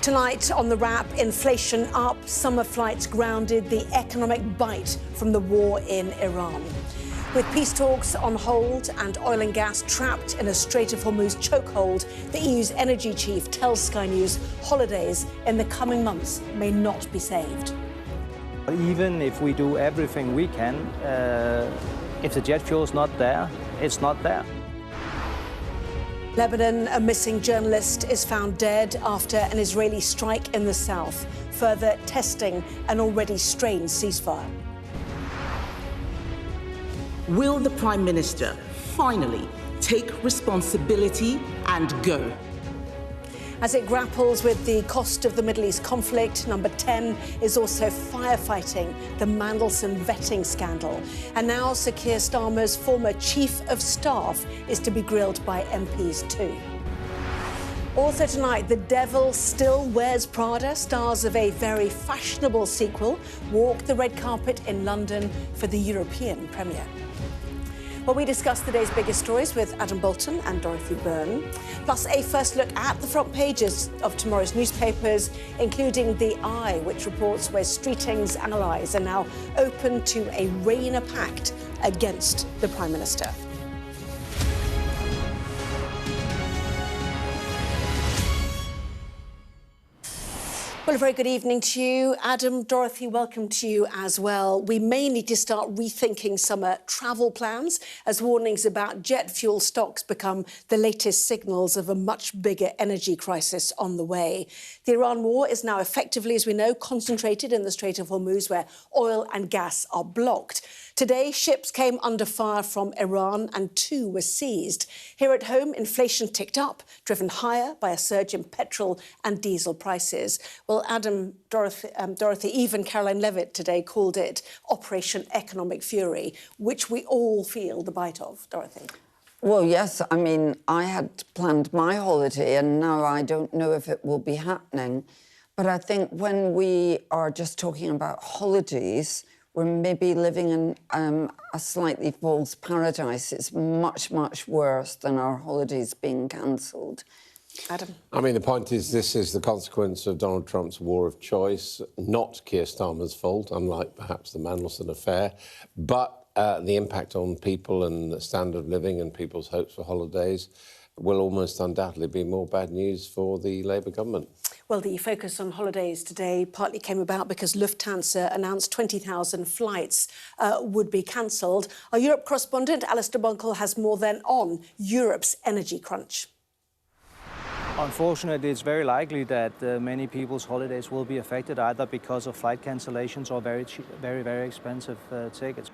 Tonight on The Wrap, inflation up, summer flights grounded, the economic bite from the war in Iran. With peace talks on hold and oil and gas trapped in a Strait of Hormuz chokehold, the EU's energy chief tells Sky News holidays in the coming months may not be saved. Even if we do everything we can, if the jet fuel's not there, it's not there. Lebanon, a missing journalist is found dead after an Israeli strike in the south, further testing an already strained ceasefire. Will the Prime Minister finally take responsibility and go? As it grapples with the cost of the Middle East conflict, number 10 is also firefighting the Mandelson vetting scandal. And now Sir Keir Starmer's former Chief of Staff is to be grilled by MPs too. Also tonight, The Devil Still Wears Prada. Stars of a very fashionable sequel walk the red carpet in London for the European premiere. Well, we discuss the day's biggest stories with Adam Bolton and Dorothy Byrne, plus a first look at the front pages of tomorrow's newspapers, including The Eye, which reports where Streeting's allies are now open to a Rayner pact against the Prime Minister. Well, a very good evening to you. Adam, Dorothy, welcome to you as well. We may need to start rethinking summer travel plans as warnings about jet fuel stocks become the latest signals of a much bigger energy crisis on the way. The Iran war is now effectively, as we know, concentrated in the Strait of Hormuz, where oil and gas are blocked. Today, ships came under fire from Iran and 2 were seized. Here at home, inflation ticked up, driven higher by a surge in petrol and diesel prices. Well, Adam, Dorothy, even Caroline Levitt today called it Operation Economic Fury, which we all feel the bite of. Dorothy. Well, yes. I mean, I had planned my holiday and now I don't know if it will be happening. But I think when we are just talking about holidays, we're maybe living in a slightly false paradise. It's much, much worse than our holidays being cancelled. Adam. I mean, the point is this is the consequence of Donald Trump's war of choice, not Keir Starmer's fault, unlike perhaps the Mandelson affair, but the impact on people and the standard of living and people's hopes for holidays will almost undoubtedly be more bad news for the Labour government. Well, the focus on holidays today partly came about because Lufthansa announced 20,000 flights would be cancelled. Our Europe correspondent, Alistair Bunkle, has more then on Europe's energy crunch. Unfortunately, it's very likely that many people's holidays will be affected either because of flight cancellations or very cheap, very expensive tickets.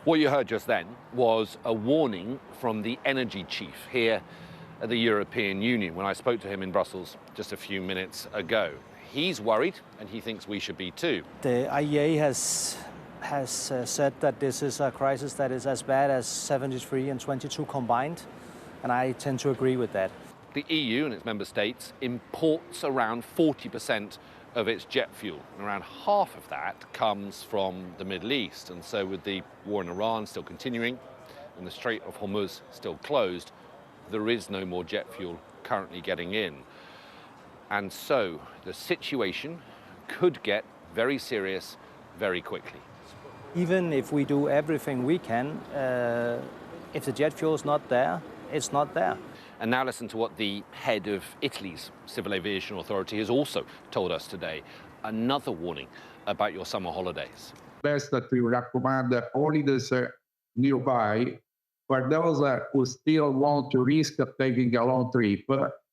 What you heard just then was a warning from the energy chief here at the European Union when I spoke to him in Brussels just a few minutes ago. He's worried, and he thinks we should be too. The IEA has said that this is a crisis that is as bad as 73 and 22 combined, and I tend to agree with that. The EU and its member states imports around 40% of its jet fuel, and around half of that comes from the Middle East. And so with the war in Iran still continuing and the Strait of Hormuz still closed, there is no more jet fuel currently getting in. And so the situation could get very serious very quickly. Even if we do everything we can, if the jet fuel's not there, it's not there. And now listen to what the head of Italy's Civil Aviation Authority has also told us today. Another warning about your summer holidays. Best to recommend holidays nearby. For those who still want to risk taking a long trip,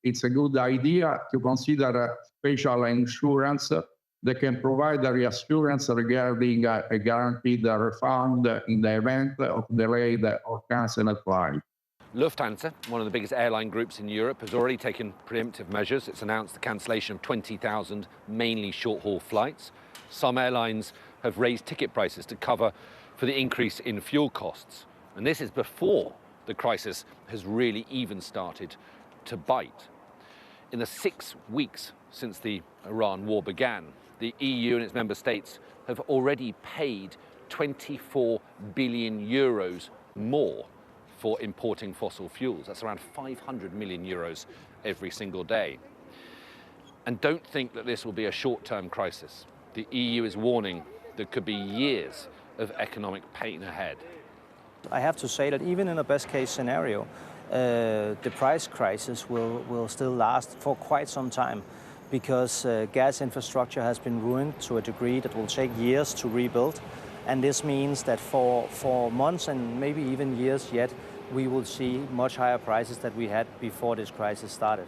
it's a good idea to consider special insurance that can provide a reassurance regarding a guaranteed refund in the event of delayed or cancelled flight. Lufthansa, one of the biggest airline groups in Europe, has already taken preemptive measures. It's announced the cancellation of 20,000 mainly short-haul flights. Some airlines have raised ticket prices to cover for the increase in fuel costs. And this is before the crisis has really even started to bite. In the 6 weeks since the Iran war began, the EU and its member states have already paid 24 billion euros more for importing fossil fuels. That's around 500 million euros every single day. And don't think that this will be a short-term crisis. The EU is warning there could be years of economic pain ahead. I have to say that even in a best-case scenario, the price crisis will still last for quite some time, because gas infrastructure has been ruined to a degree that will take years to rebuild. And this means that for months and maybe even years yet, we will see much higher prices than we had before this crisis started.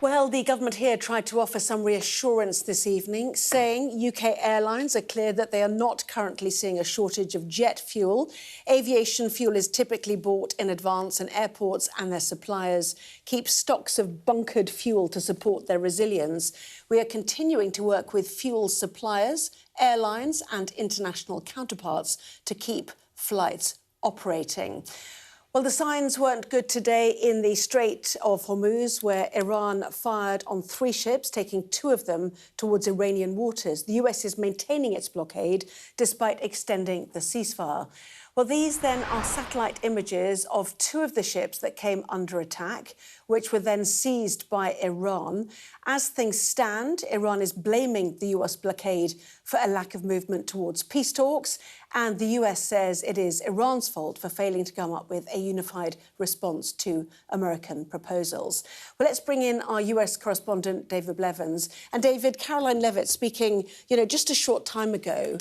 Well, the government here tried to offer some reassurance this evening, saying UK airlines are clear that they are not currently seeing a shortage of jet fuel. Aviation fuel is typically bought in advance, and airports and their suppliers keep stocks of bunkered fuel to support their resilience. We are continuing to work with fuel suppliers, airlines and international counterparts to keep flights operating. Well, the signs weren't good today in the Strait of Hormuz, where Iran fired on 3 ships, taking 2 of them towards Iranian waters. The US is maintaining its blockade despite extending the ceasefire. Well, these then are satellite images of 2 of the ships that came under attack, which were then seized by Iran. As things stand, Iran is blaming the US blockade for a lack of movement towards peace talks, and the US says it is Iran's fault for failing to come up with a unified response to American proposals. Well, let's bring in our US correspondent, David Blevins. And David, Caroline Levitt speaking, just a short time ago,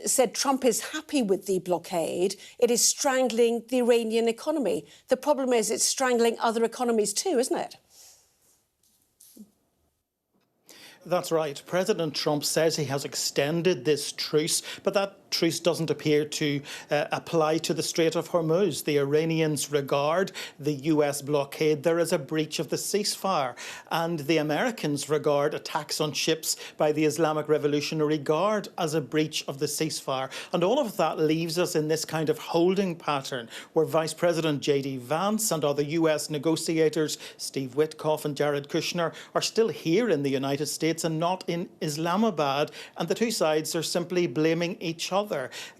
said Trump is happy with the blockade. It is strangling the Iranian economy. The problem is it's strangling other economies too, isn't it? That's right. President Trump says he has extended this truce, but that truce doesn't appear to apply to the Strait of Hormuz. The Iranians regard the US blockade there as a breach of the ceasefire, and the Americans regard attacks on ships by the Islamic Revolutionary Guard as a breach of the ceasefire. And all of that leaves us in this kind of holding pattern where Vice President J.D. Vance and other US negotiators, Steve Witkoff and Jared Kushner, are still here in the United States and not in Islamabad, and the two sides are simply blaming each other.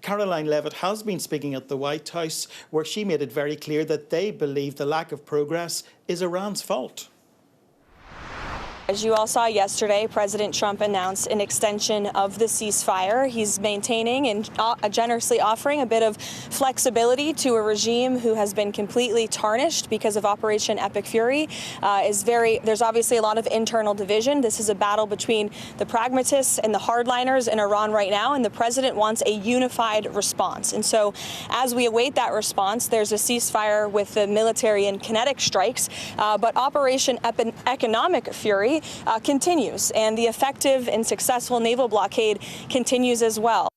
Caroline Levitt has been speaking at the White House, where she made it very clear that they believe the lack of progress is Iran's fault. As you all saw yesterday, President Trump announced an extension of the ceasefire. He's maintaining and generously offering a bit of flexibility to a regime who has been completely tarnished because of Operation Epic Fury. There's obviously a lot of internal division. This is a battle between the pragmatists and the hardliners in Iran right now, and the president wants a unified response. And so as we await that response, there's a ceasefire with the military and kinetic strikes, but Operation Economic Fury continues, and the effective and successful naval blockade continues as well.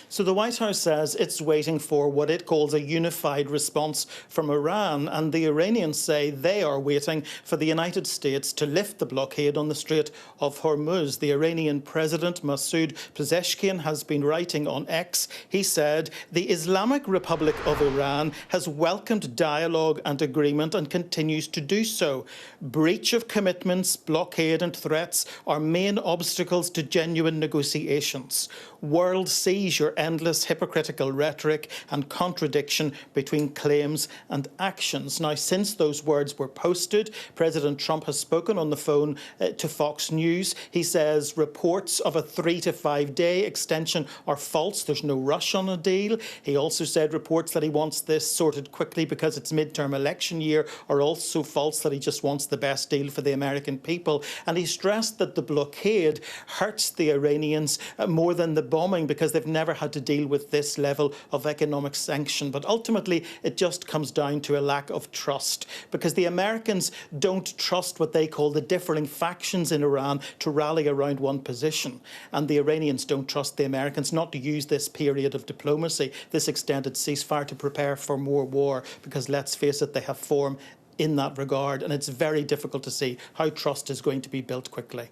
So the White House says it's waiting for what it calls a unified response from Iran, and the Iranians say they are waiting for the United States to lift the blockade on the Strait of Hormuz. The Iranian President Masoud Pezeshkian has been writing on X. He said, "The Islamic Republic of Iran has welcomed dialogue and agreement and continues to do so. Breach of commitments, blockade and threats are main obstacles to genuine negotiations. World sees your endless hypocritical rhetoric and contradiction between claims and actions." Now, since those words were posted, President Trump has spoken on the phone to Fox News. He says reports of a 3 to 5 day extension are false. There's no rush on a deal. He also said reports that he wants this sorted quickly because it's midterm election year are also false, that he just wants the best deal for the American people. And he stressed that the blockade hurts the Iranians more than the bombing because they've never had to deal with this level of economic sanction. But ultimately, it just comes down to a lack of trust, because the Americans don't trust what they call the differing factions in Iran to rally around one position. And the Iranians don't trust the Americans not to use this period of diplomacy, this extended ceasefire, to prepare for more war, because let's face it, they have form in that regard. And it's very difficult to see how trust is going to be built quickly.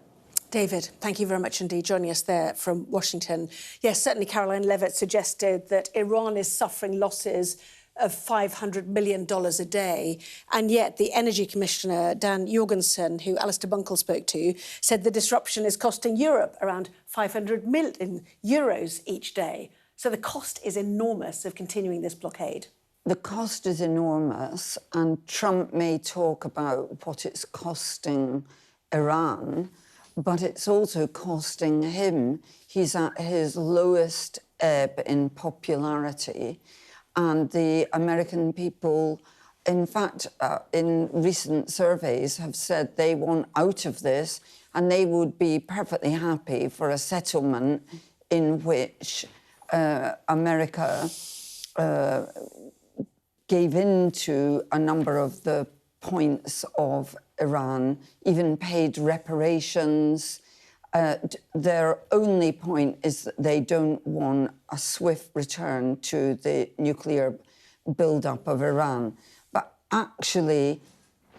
David, thank you very much indeed, joining us there from Washington. Yes, certainly Caroline Levitt suggested that Iran is suffering losses of $500 million a day. And yet the Energy Commissioner, Dan Jorgensen, who Alistair Bunkle spoke to, said the disruption is costing Europe around 500 million euros each day. So the cost is enormous of continuing this blockade. the cost is enormous, and Trump may talk about what it's costing Iran, but it's also costing him. He's at his lowest ebb in popularity, and the American people, in fact, in recent surveys, have said they want out of this, and they would be perfectly happy for a settlement in which America gave in to a number of the points of Iran, even paid reparations. Their only point is that they don't want a swift return to the nuclear build-up of Iran. But actually,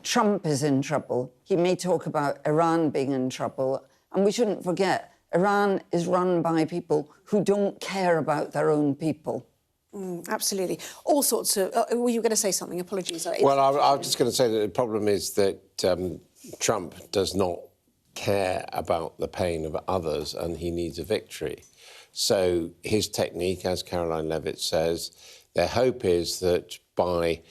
Trump is in trouble. He may talk about Iran being in trouble. And we shouldn't forget, Iran is run by people who don't care about their own people. Absolutely. All sorts of... were you going to say something? Apologies. Well, I was just going to say that the problem is that Trump does not care about the pain of others, and he needs a victory. So his technique, as Caroline Levitt says, their hope is that by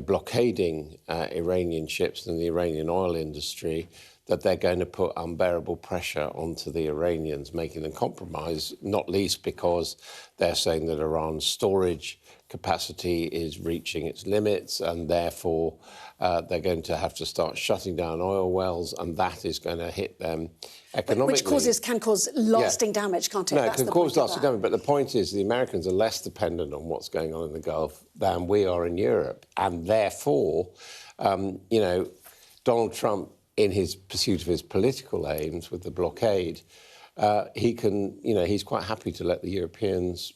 blockading Iranian ships and the Iranian oil industry, that they're going to put unbearable pressure onto the Iranians, making them compromise, not least because they're saying that Iran's storage capacity is reaching its limits, and therefore they're going to have to start shutting down oil wells, and that is going to hit them economically. Which can cause lasting damage, can't it? No, it can cause lasting damage, but the point is the Americans are less dependent on what's going on in the Gulf than we are in Europe, and therefore, Donald Trump, in his pursuit of his political aims with the blockade, he's quite happy to let the Europeans,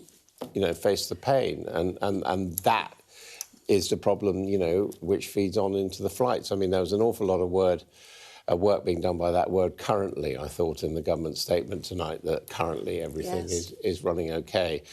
face the pain, and that is the problem, which feeds on into the flights. I mean, there was an awful lot of work being done by that word currently, I thought, in the government statement tonight, that currently everything is running OK.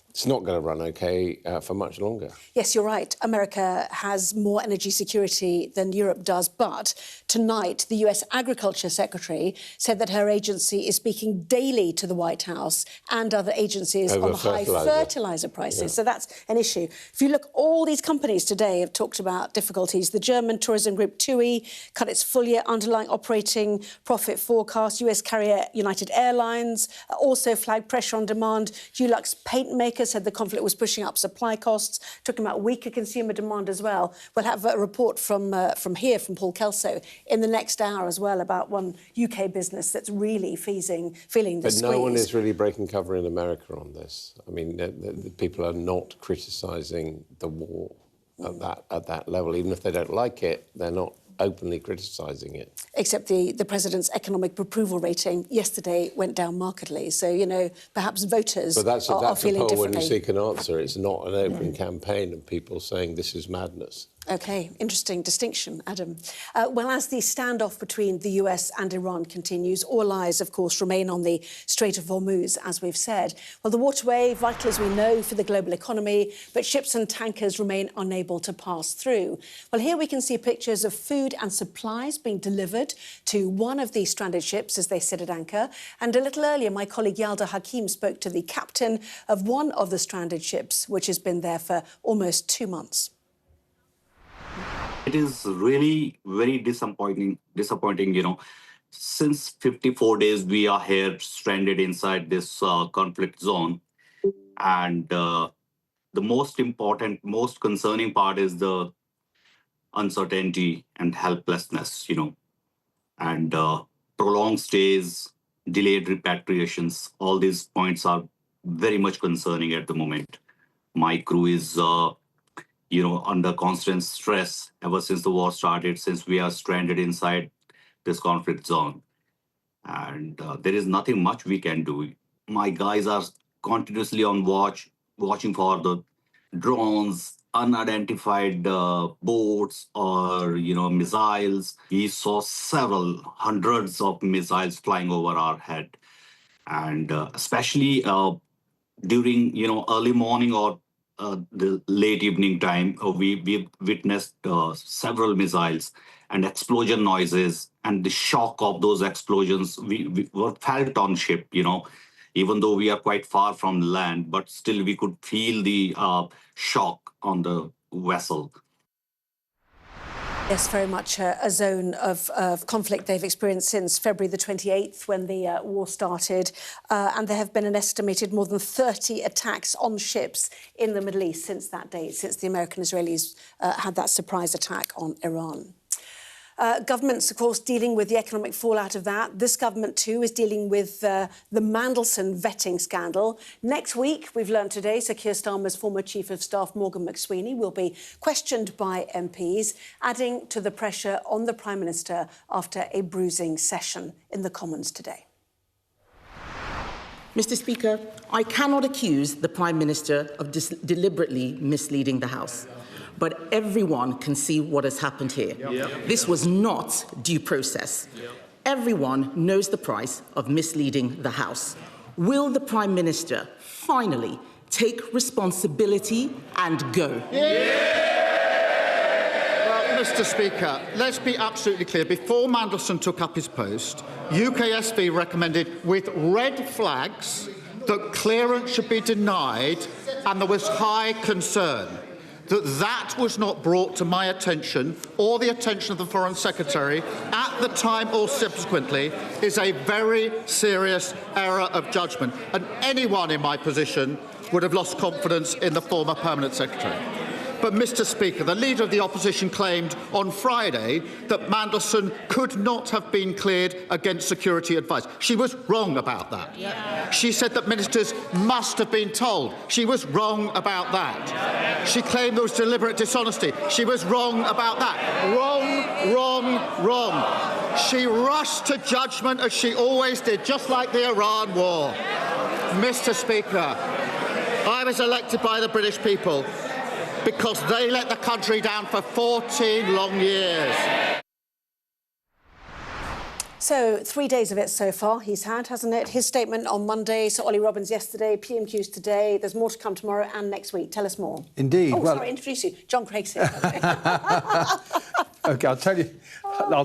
It's not going to run OK for much longer. Yes, you're right. America has more energy security than Europe does. But tonight, the US Agriculture Secretary said that her agency is speaking daily to the White House and other agencies on high fertiliser prices. Yeah. So that's an issue. If you look, all these companies today have talked about difficulties. The German tourism group TUI cut its full-year underlying operating profit forecast. US carrier United Airlines also flagged pressure on demand. Dulux paintmaker said the conflict was pushing up supply costs, talking about weaker consumer demand as well. We'll have a report from Paul Kelso in the next hour as well about one UK business that's really feeling the squeeze. But no one is really breaking cover in America on this. I mean, the people are not criticising the war at that level. Even if they don't like it, they're not openly criticising it. Except the president's economic approval rating yesterday went down markedly. So, perhaps voters are feeling differently. But that's a poll when you seek an answer. It's not an open campaign of people saying this is madness. OK, interesting distinction, Adam. Well, as the standoff between the US and Iran continues, all eyes, of course, remain on the Strait of Hormuz, as we've said. Well, the waterway, vital as we know for the global economy, but ships and tankers remain unable to pass through. Well, here we can see pictures of food and supplies being delivered to one of these stranded ships as they sit at anchor. And a little earlier, my colleague Yalda Hakim spoke to the captain of one of the stranded ships, which has been there for almost 2 months. It is really very disappointing, Since 54 days, we are here stranded inside this conflict zone. And the most important, most concerning part is the uncertainty and helplessness, and prolonged stays, delayed repatriations. All these points are very much concerning at the moment. My crew is under constant stress ever since the war started, since we are stranded inside this conflict zone. And there is nothing much we can do. My guys are continuously on watch, watching for the drones, unidentified boats or, missiles. We saw hundreds of missiles flying over our head. And especially during, early morning or the late evening time, we witnessed several missiles and explosion noises, and the shock of those explosions we were felt on ship. even though we are quite far from land, but still we could feel the shock on the vessel. Yes, very much a zone of conflict they've experienced since February the 28th, when the war started. And there have been an estimated more than 30 attacks on ships in the Middle East since that date, since the American Israelis had that surprise attack on Iran. Governments, of course, dealing with the economic fallout of that. This government, too, is dealing with the Mandelson vetting scandal. Next week, we've learned today, Sir Keir Starmer's former Chief of Staff, Morgan McSweeney, will be questioned by MPs, adding to the pressure on the Prime Minister after a bruising session in the Commons today. Mr. Speaker, I cannot accuse the Prime Minister of deliberately misleading the House. But everyone can see what has happened here. This was not due process. Everyone knows the price of misleading the House. Will the Prime Minister finally take responsibility and go? Well, Mr. Speaker, let's be absolutely clear. Before Mandelson took up his post, UKSB recommended with red flags that clearance should be denied, and there was high concern that was not brought to my attention or the attention of the Foreign Secretary at the time or subsequently is a very serious error of judgment, and anyone in my position would have lost confidence in the former Permanent Secretary. But, Mr. Speaker, the Leader of the Opposition claimed on Friday that Mandelson could not have been cleared against security advice. She was wrong about that. She said that ministers must have been told. She was wrong about that. She claimed there was deliberate dishonesty. She was wrong about that. Wrong, wrong, wrong. She rushed to judgment, as she always did, just like the Iran war. Mr. Speaker, I was elected by the British people because they let the country down for 14 long years. So 3 days of it so far he's had, hasn't it? His statement on Monday, Sir Ollie Robbins yesterday, PMQs today. There's more to come tomorrow and next week. Tell us more. Indeed. Oh, well, sorry, introduce you. John Craig's here. OK, I'll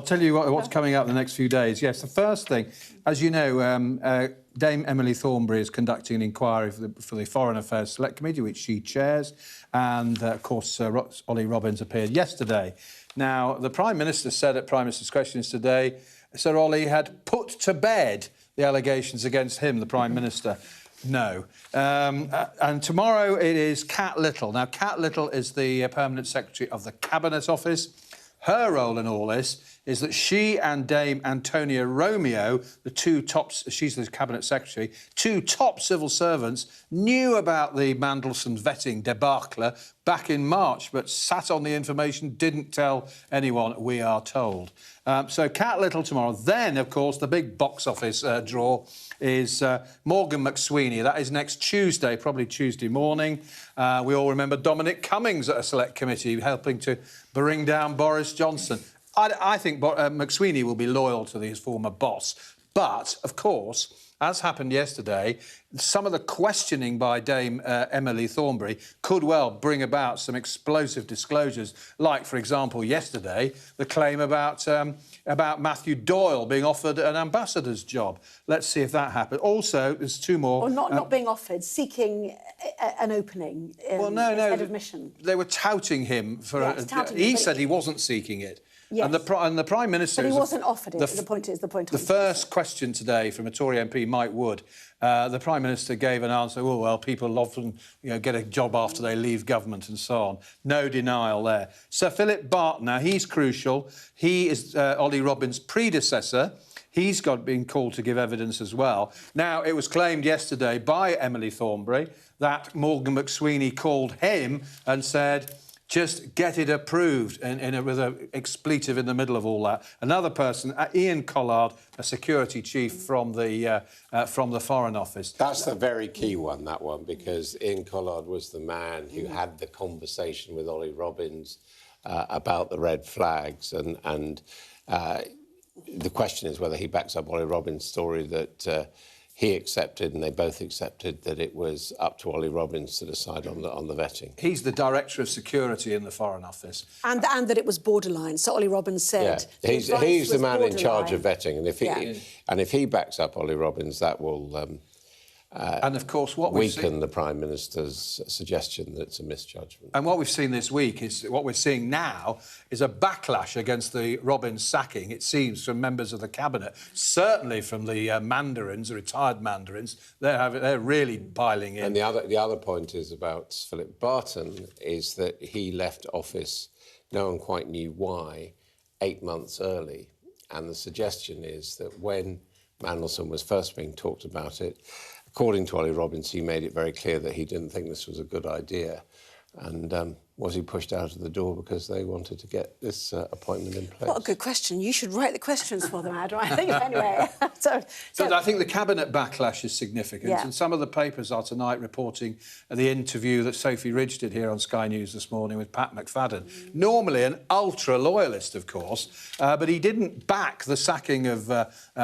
tell you what's coming up in the next few days. Yes, the first thing, as you know, Dame Emily Thornberry is conducting an inquiry for the Foreign Affairs Select Committee, which she chairs, and, of course, Ollie Robbins appeared yesterday. Now, the Prime Minister said at Prime Minister's Questions today Sir Ollie had put to bed the allegations against him, the Prime Minister. No. And tomorrow it is Kat Little. Now, Kat Little is the Permanent Secretary of the Cabinet Office. Her role in all this is that she and Dame Antonia Romeo, the two tops, she's the Cabinet Secretary, two top civil servants, knew about the Mandelson vetting debacle back in March, but sat on the information, didn't tell anyone, we are told. So Kat Little tomorrow. Then, of course, the big box office draw is Morgan McSweeney. That is next Tuesday, probably Tuesday morning. We all remember Dominic Cummings at a select committee helping to bring down Boris Johnson. I think McSweeney will be loyal to his former boss. But, of course, as happened yesterday, some of the questioning by Dame Emily Thornberry could well bring about some explosive disclosures, like, for example, yesterday, the claim about Matthew Doyle being offered an ambassador's job. Let's see if that happens. Also, there's two more. Or not being offered, seeking an opening instead of mission. They were touting him for... he said he wasn't seeking it. Yes. And the Prime Minister... But he wasn't offered it, the point. The first question today from a Tory MP, Mike Wood, the Prime Minister gave an answer, oh, well, people often get a job after they leave government and so on. No denial there. Sir Philip Barton, now, he's crucial. He is Ollie Robbins' predecessor. He's been called to give evidence as well. Now, it was claimed yesterday by Emily Thornberry that Morgan McSweeney called him and said... just get it approved, with an expletive in the middle of all that. Another person, Ian Collard, a security chief from the Foreign Office. That's the very key one, that one, because Ian Collard was the man who had the conversation with Ollie Robbins about the red flags, and the question is whether he backs up Ollie Robbins' story that he accepted, and they both accepted, that it was up to Ollie Robbins to decide on the vetting. He's the Director of Security in the Foreign Office. And that it was borderline. So Ollie Robbins said... Yeah. He's the man in charge of vetting, and if he backs up Ollie Robbins, that will and of course, what we've weaken the Prime Minister's suggestion that it's a misjudgment. And what we've seen this week is what we're seeing now is a backlash against the Robbins sacking, it seems, from members of the cabinet, certainly from the mandarins, the retired mandarins. They're really piling in. And the other point is about Philip Barton, is that he left office, no one quite knew why, 8 months early. And the suggestion is that when Mandelson was first being talked about it, according to Ollie Robbins, he made it very clear that he didn't think this was a good idea. And was he pushed out of the door because they wanted to get this appointment in place? What a good question. You should write the questions for them, Adam, I think, anyway. So I think the cabinet backlash is significant, and some of the papers are tonight reporting the interview that Sophie Ridge did here on Sky News this morning with Pat McFadden. Normally an ultra-loyalist, of course, but he didn't back the sacking of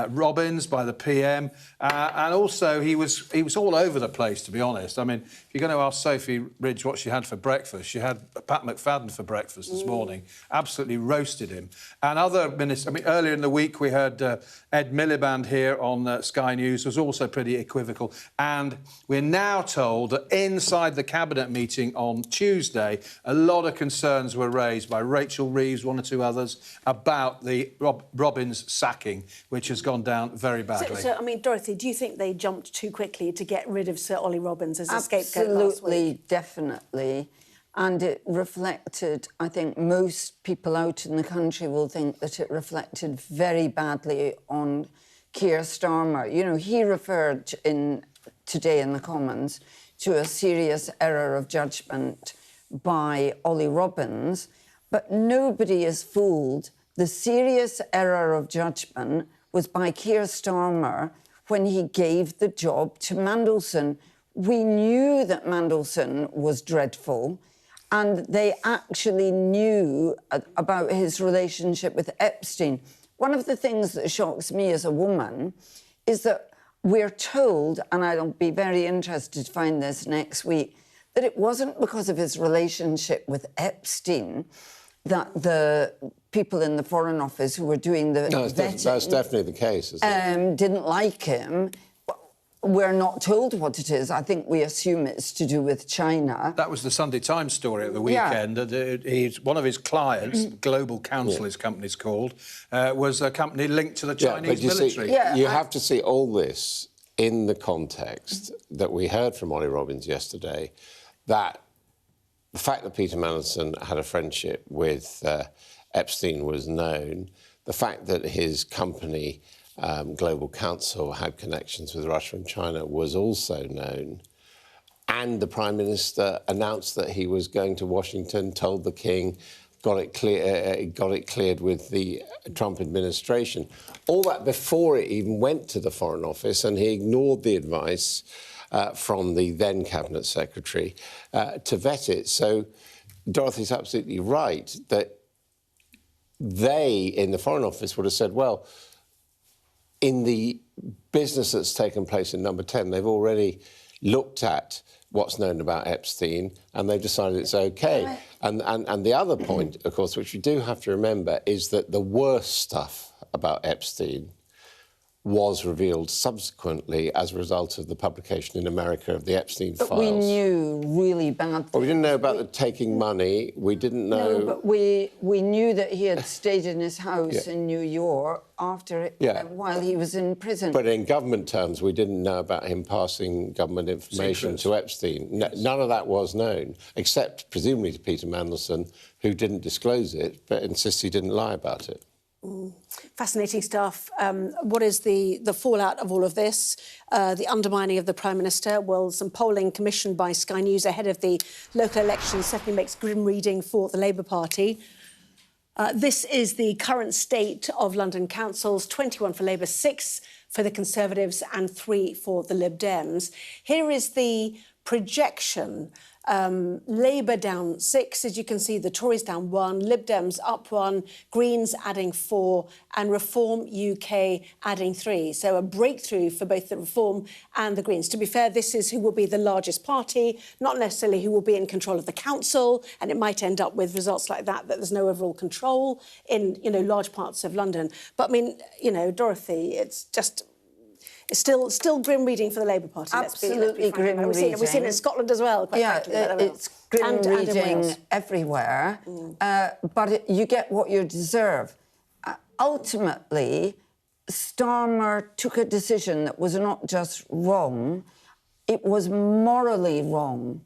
Robbins by the PM, and also he was all over the place, to be honest. I mean, if you're going to ask Sophie Ridge what she had for breakfast, she had Pat McFadden for breakfast this morning, absolutely roasted him. And other ministers, I mean, earlier in the week we heard Ed Miliband here on Sky News, was also pretty equivocal. And we're now told that inside the cabinet meeting on Tuesday, a lot of concerns were raised by Rachel Reeves, one or two others, about the Robbins sacking, which has gone down very badly. So, I mean, Dorothy, do you think they jumped too quickly to get rid of Sir Ollie Robbins as a scapegoat last week? Absolutely, definitely. And it reflected, I think most people out in the country will think that it reflected very badly on Keir Starmer. You know, he referred today in the Commons to a serious error of judgment by Ollie Robbins, but nobody is fooled. The serious error of judgment was by Keir Starmer when he gave the job to Mandelson. We knew that Mandelson was dreadful, and they actually knew about his relationship with Epstein. One of the things that shocks me as a woman is that we're told, and I'll be very interested to find this next week, that it wasn't because of his relationship with Epstein that the people in the Foreign Office who were doing the vetting... That's definitely the case, isn't it? Didn't like him. We're not told what it is. I think we assume it's to do with China. That was the Sunday Times story at the weekend. One of his clients, Global Counsel, his company's called, was a company linked to the Chinese military. You have to see all this in the context that we heard from Ollie Robbins yesterday, that the fact that Peter Mandelson had a friendship with Epstein was known, the fact that his company... Global Counsel had connections with Russia and China was also known. And the Prime Minister announced that he was going to Washington, told the King, got it cleared with the Trump administration. All that before it even went to the Foreign Office, and he ignored the advice from the then Cabinet Secretary to vet it. So Dorothy's absolutely right that they, in the Foreign Office, would have said, well, in the business that's taken place in Number 10, they've already looked at what's known about Epstein and they've decided it's OK. And the other point, of course, which you do have to remember, is that the worst stuff about Epstein was revealed subsequently as a result of the publication in America of the Epstein files. But we knew really bad things. Well, we didn't know about the taking money. We didn't know... No, but we knew that he had stayed in his house in New York after while he was in prison. But in government terms, we didn't know about him passing government information to Epstein. None of that was known, except presumably to Peter Mandelson, who didn't disclose it, but insists he didn't lie about it. Fascinating stuff. What is the fallout of all of this? The undermining of the Prime Minister? Well, some polling commissioned by Sky News ahead of the local elections certainly makes grim reading for the Labour Party. This is the current state of London councils: 21 for Labour, 6 for the Conservatives and 3 for the Lib Dems. Here is the projection. Labour down 6, as you can see, the Tories down 1, Lib Dems up 1, Greens adding 4, and Reform UK adding 3. So a breakthrough for both the Reform and the Greens. To be fair, this is who will be the largest party, not necessarily who will be in control of the council, and it might end up with results like that there's no overall control in, large parts of London. But, I mean, Dorothy, it's just... It's still grim reading for the Labour Party. Absolutely grim reading. We've seen it in Scotland as well, quite frankly. It's grim reading Wales. everywhere, but you get what you deserve. Ultimately, Starmer took a decision that was not just wrong, it was morally wrong.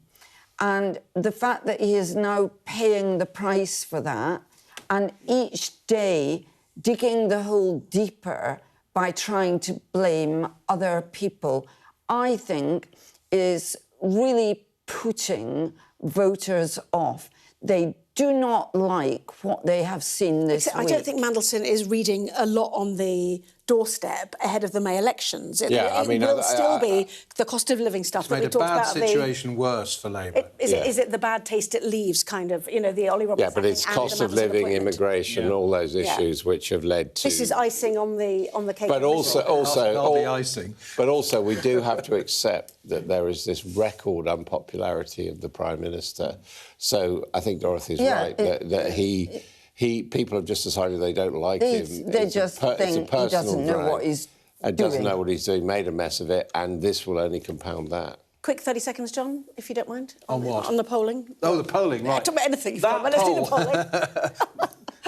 And the fact that he is now paying the price for that, and each day digging the hole deeper by trying to blame other people, I think is really putting voters off. They do not like what they have seen this week. I don't think Mandelson is reading a lot on the doorstep ahead of the May elections. It will still be the cost of living stuff that we talked about. It's made a bad situation worse for Labour. Is it the bad taste it leaves, kind of, the Ollie Roberts? Yeah, but it's cost of living, immigration, all those issues which have led to... This is icing on the cake. But icing. But also, we do have to accept that there is this record unpopularity of the Prime Minister. So I think Dorothy's right, that people have just decided they don't like him. They just think he doesn't know what he's doing. And doesn't know what he's doing, made a mess of it, and this will only compound that. Quick 30 seconds, John, if you don't mind. On what? On the polling. Oh, the polling, right. Talk about anything, but let's do the polling.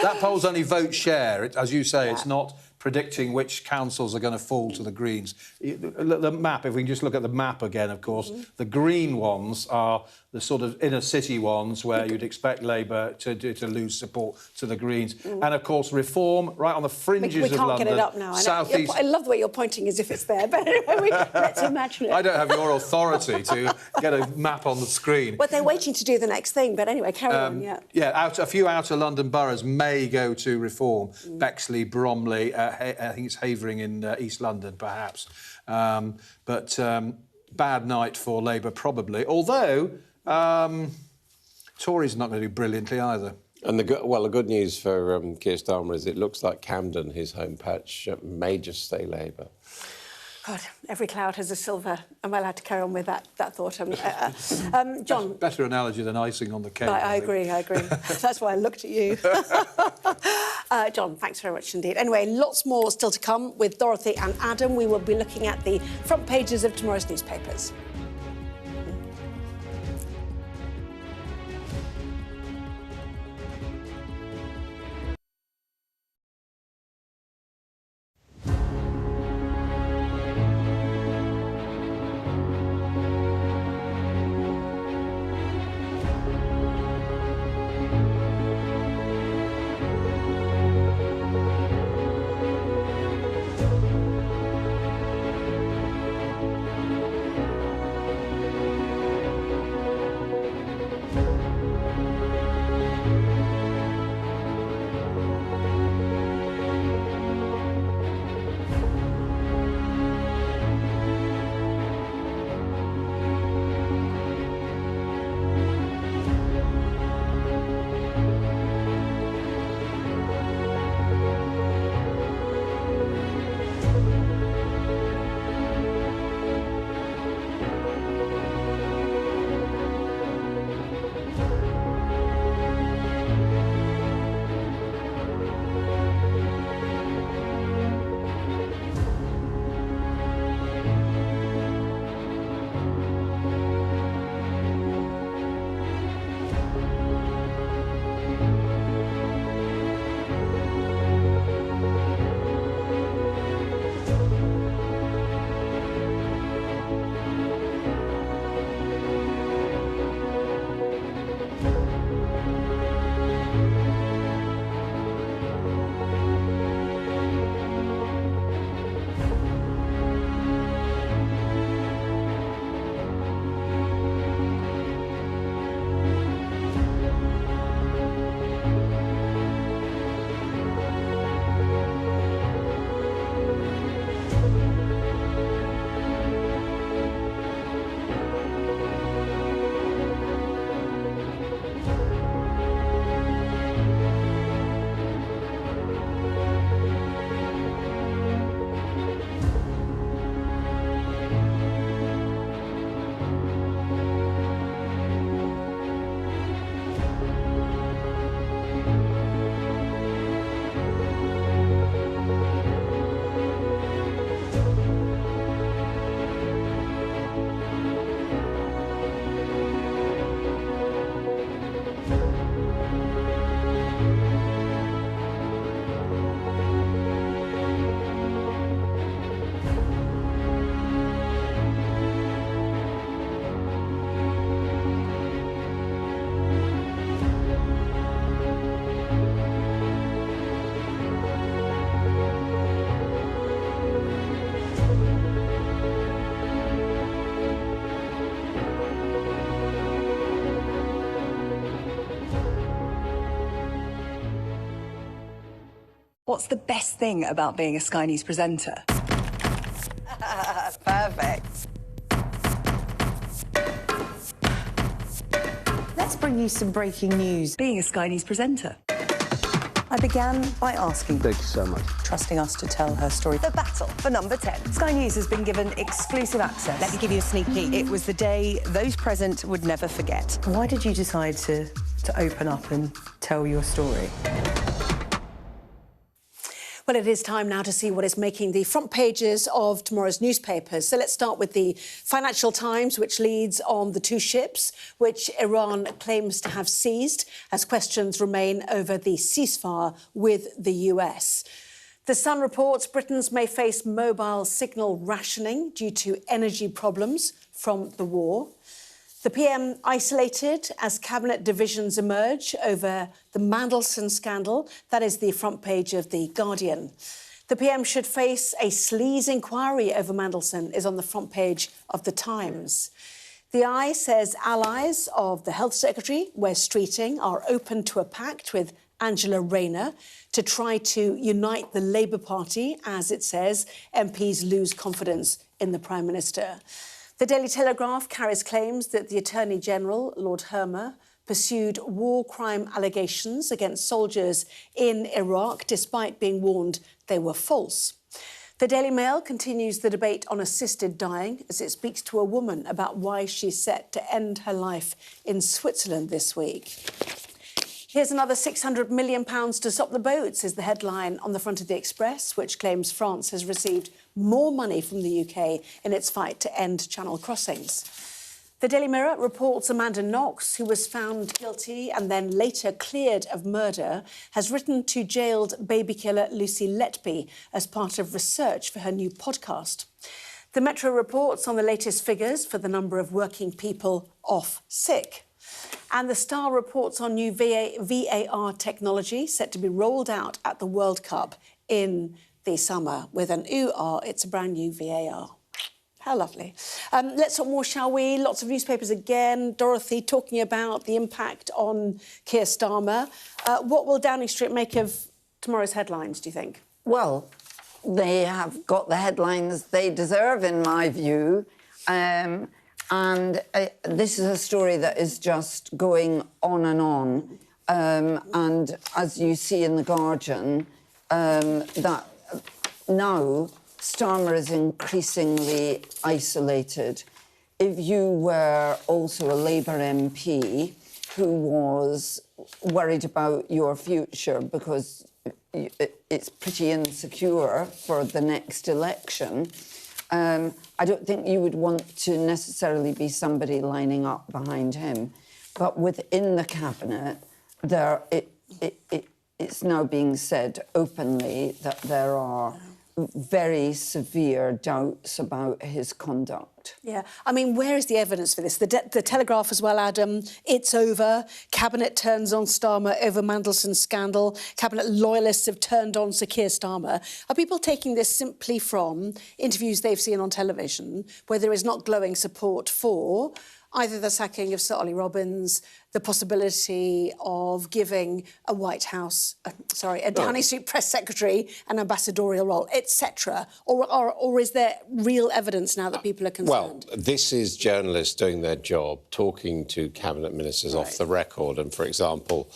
That poll's only vote share. As you say, it's not predicting which councils are going to fall to the Greens. The map, if we can just look at the map again, of course, the green ones are the sort of inner city ones where you'd expect Labour to lose support to the Greens. And, of course, Reform, right on the fringes of London. We can't get it up now. Southeast... I love the way you're pointing as if it's there, but anyway, let's imagine it. I don't have your authority to get a map on the screen. Well, they're waiting to do the next thing, but anyway, carry on, a few outer London boroughs may go to Reform. Bexley, Bromley, I think it's Havering in East London, perhaps. But bad night for Labour, probably. Although, Tories are not going to do brilliantly either. And the good news for Keir Starmer is it looks like Camden, his home patch, may just stay Labour. God, every cloud has a silver. Am I allowed to carry on with that thought? John? Better analogy than icing on the cake. I agree. That's why I looked at you. John, thanks very much indeed. Anyway, lots more still to come with Dorothy and Adam. We will be looking at the front pages of tomorrow's newspapers. What's the best thing about being a Sky News presenter? Perfect. Let's bring you some breaking news. Being a Sky News presenter. I began by asking, Thank you so much. trusting us to tell her story. The battle for number 10. Sky News has been given exclusive access. Let me give you a sneak peek. It was the day those present would never forget. Why did you decide to open up and tell your story? Well, it is time now to see what is making the front pages of tomorrow's newspapers. So let's start with the Financial Times, which leads on the 2 ships which Iran claims to have seized as questions remain over the ceasefire with the US. The Sun reports Britons may face mobile signal rationing due to energy problems from the war. The PM isolated as cabinet divisions emerge over the Mandelson scandal. That is the front page of The Guardian. The PM should face a sleaze inquiry over Mandelson is on the front page of The Times. The Eye says allies of the Health Secretary, Wes Streeting, are open to a pact with Angela Rayner to try to unite the Labour Party as, it says, MPs lose confidence in the Prime Minister. The Daily Telegraph carries claims that the Attorney-General, Lord Hermer, pursued war crime allegations against soldiers in Iraq despite being warned they were false. The Daily Mail continues the debate on assisted dying as it speaks to a woman about why she's set to end her life in Switzerland this week. Here's another £600 million to stop the boats, is the headline on the front of the Express, which claims France has received more money from the UK in its fight to end channel crossings. The Daily Mirror reports Amanda Knox, who was found guilty and then later cleared of murder, has written to jailed baby killer Lucy Letby as part of research for her new podcast. The Metro reports on the latest figures for the number of working people off sick. And the Star reports on new VAR technology set to be rolled out at the World Cup in the summer with an it's a brand new VAR. How lovely. Let's talk more, shall we? Lots of newspapers again. Dorothy talking about the impact on Keir Starmer. What will Downing Street make of tomorrow's headlines, do you think? Well, they have got the headlines they deserve, in my view. And this is a story that is just going on and on. And as you see in The Guardian, that now Starmer is increasingly isolated. If you were also a Labour MP who was worried about your future because it's pretty insecure for the next election, I don't think you would want to necessarily be somebody lining up behind him. But within the cabinet, it's now being said openly that there are very severe doubts about his conduct. Yeah, I mean, where is the evidence for this? The Telegraph as well, Adam. It's over. Cabinet turns on Starmer over Mandelson's scandal. Cabinet loyalists have turned on Sir Keir Starmer. Are people taking this simply from interviews they've seen on television where there is not glowing support for either the sacking of Sir Ollie Robbins, the possibility of giving a a Downing Street press secretary an ambassadorial role, etc.? Or is there real evidence now that people are concerned? Well, this is journalists doing their job, talking to cabinet ministers off the record. And, for example,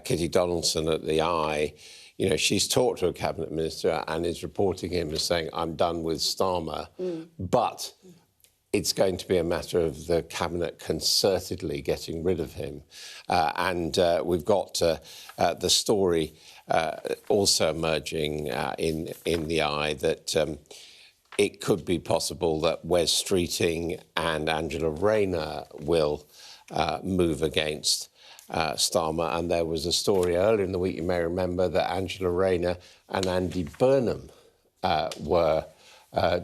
Kitty Donaldson at The Eye, you know, she's talked to a cabinet minister and is reporting him as saying, I'm done with Starmer, but it's going to be a matter of the cabinet concertedly getting rid of him. And we've got the story also emerging in The Eye that it could be possible that Wes Streeting and Angela Rayner will move against Starmer. And there was a story earlier in the week, you may remember, that Angela Rayner and Andy Burnham were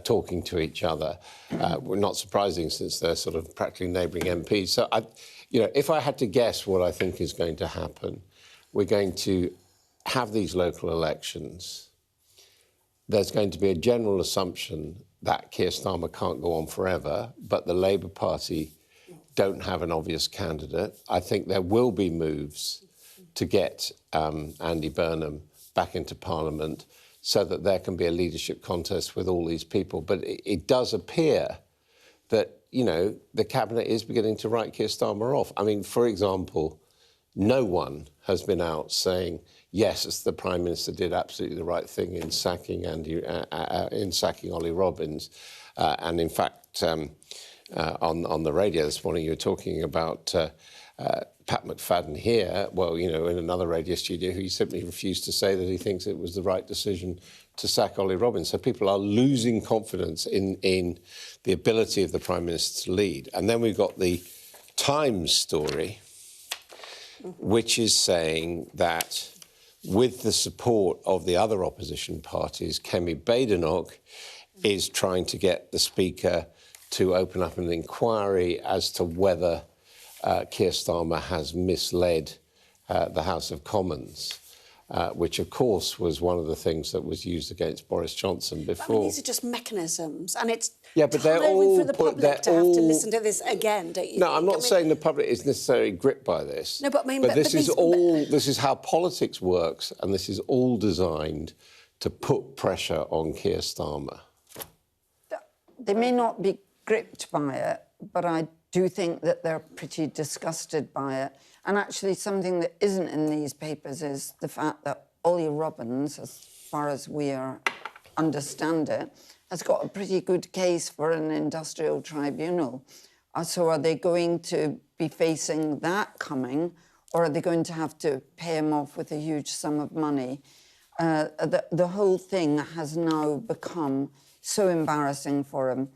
talking to each other. Not surprising, since they're sort of practically neighbouring MPs. So, if I had to guess what I think is going to happen, we're going to have these local elections. There's going to be a general assumption that Keir Starmer can't go on forever, but the Labour Party don't have an obvious candidate. I think there will be moves to get Andy Burnham back into Parliament so that there can be a leadership contest with all these people. But it does appear that, you know, the Cabinet is beginning to write Keir Starmer off. I mean, for example, no one has been out saying, yes, the Prime Minister did absolutely the right thing in sacking Ollie Robbins. And in fact, on the radio this morning, you were talking about Pat McFadden here, well, you know, in another radio studio, who simply refused to say that he thinks it was the right decision to sack Ollie Robbins. So people are losing confidence in the ability of the Prime Minister to lead. And then we've got the Times story, which is saying that with the support of the other opposition parties, Kemi Badenoch is trying to get the Speaker to open up an inquiry as to whether Keir Starmer has misled the House of Commons, which, of course, was one of the things that was used against Boris Johnson before. I mean, these are just mechanisms, and it's but they're tiring all for the public to have to listen to this again, don't you? No, I'm not saying the public is necessarily gripped by this. No, but I mean, this is how politics works, and this is all designed to put pressure on Keir Starmer. They may not be gripped by it, but I do think that they're pretty disgusted by it. And actually, something that isn't in these papers is the fact that Ollie Robbins, as far as we understand it, has got a pretty good case for an industrial tribunal. So are they going to be facing that coming, or are they going to have to pay him off with a huge sum of money? The whole thing has now become so embarrassing for him.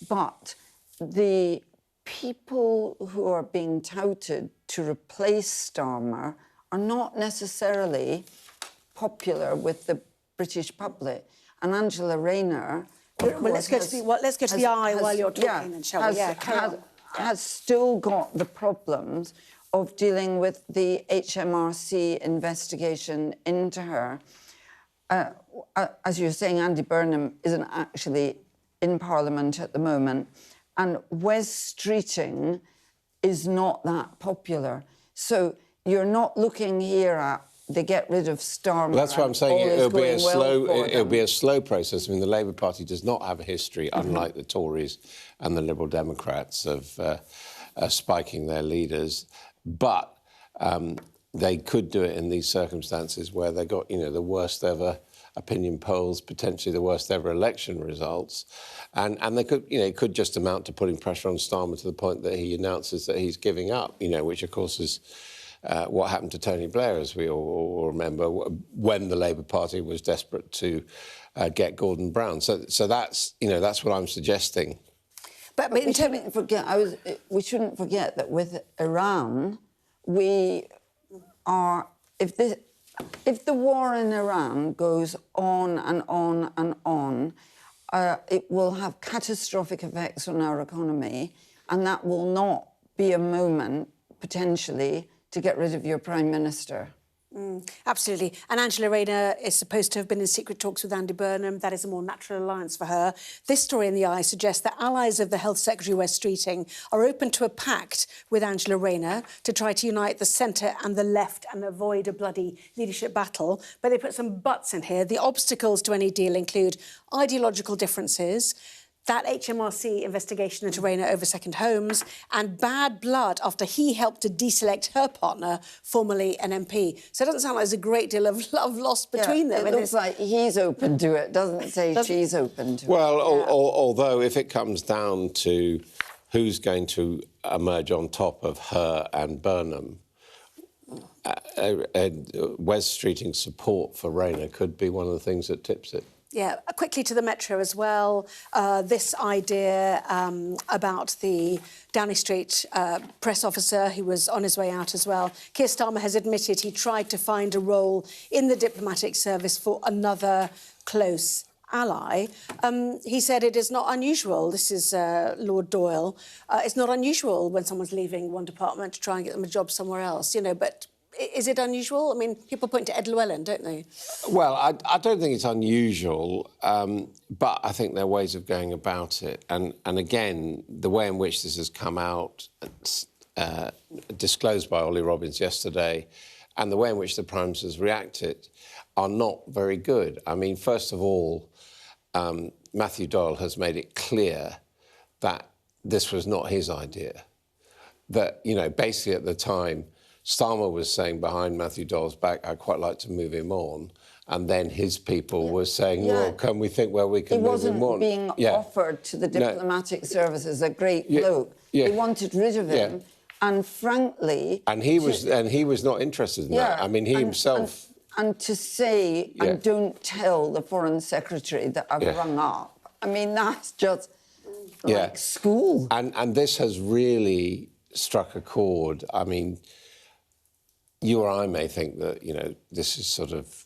But the people who are being touted to replace Starmer are not necessarily popular with the British public. And Angela Rayner... Well, let's go to the eye while you're talking, then, shall we? Has still got the problems of dealing with the HMRC investigation into her. As you're saying, Andy Burnham isn't actually in Parliament at the moment, and Wes Streeting is not that popular. So you're not looking here at they get rid of Starmer. Well, that's what I'm saying. It'll be a slow process. I mean, the Labour Party does not have a history, unlike the Tories and the Liberal Democrats, of spiking their leaders. But they could do it in these circumstances where they got, you know, the worst ever opinion polls, potentially the worst ever election results, and they could, you know, it could just amount to putting pressure on Starmer to the point that he announces that he's giving up, you know, which of course is what happened to Tony Blair, as we all remember, when the Labour Party was desperate to get Gordon Brown. So that's, you know, that's what I'm suggesting. But we shouldn't forget that with Iran, we are if the war in Iran goes on and on and on, it will have catastrophic effects on our economy, and that will not be a moment, potentially, to get rid of your Prime Minister. Absolutely. And Angela Rayner is supposed to have been in secret talks with Andy Burnham. That is a more natural alliance for her. This story in the Eye suggests that allies of the Health Secretary, Wes Streeting, are open to a pact with Angela Rayner to try to unite the centre and the left and avoid a bloody leadership battle. But they put some buts in here. The obstacles to any deal include ideological differences, that HMRC investigation into Rayner over second homes, and bad blood after he helped to deselect her partner, formerly an MP. So it doesn't sound like there's a great deal of love lost between them. It looks like he's open to it, doesn't say she's open to it. Well, although if it comes down to who's going to emerge on top of her and Burnham, Wes Streeting's support for Rayner could be one of the things that tips it. Yeah, quickly to the Metro as well. This idea about the Downing Street press officer who was on his way out as well. Keir Starmer has admitted he tried to find a role in the diplomatic service for another close ally. He said it is not unusual, this is Lord Doyle, it's not unusual when someone's leaving one department to try and get them a job somewhere else, you know, but is it unusual? I mean, people point to Ed Llewellyn, don't they? Well, I don't think it's unusual, but I think there are ways of going about it. And again, the way in which this has come out, disclosed by Ollie Robbins yesterday, and the way in which the Prime Minister has reacted are not very good. I mean, first of all, Matthew Doyle has made it clear that this was not his idea. That, you know, basically at the time, Starmer was saying behind Matthew Doyle's back, I'd quite like to move him on. And then his people were saying, well, can we think where we can move him on? He wasn't being offered to the diplomatic services, a great bloke. They wanted rid of him. And frankly... And he was not interested in that. I mean, he himself... And to say, and don't tell the Foreign Secretary that I've rung up, I mean, that's just like school. And this has really struck a chord. I mean, you or I may think that, you know, this is sort of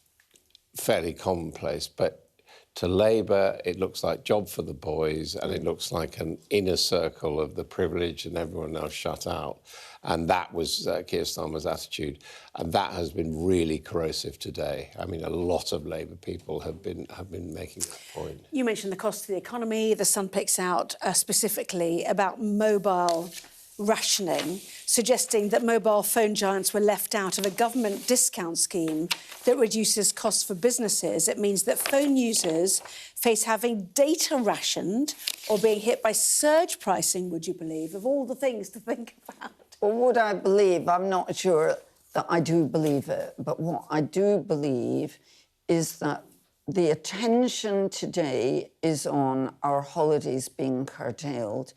fairly commonplace, but to Labour, it looks like job for the boys, and it looks like an inner circle of the privileged and everyone else shut out. And that was Keir Starmer's attitude, and that has been really corrosive today. I mean, a lot of Labour people have been making that point. You mentioned the cost of the economy. The Sun picks out specifically about mobile rationing, suggesting that mobile phone giants were left out of a government discount scheme that reduces costs for businesses. It means that phone users face having data rationed or being hit by surge pricing, would you believe, of all the things to think about. Well, would I believe? I'm not sure that I do believe it, but what I do believe is that the attention today is on our holidays being curtailed.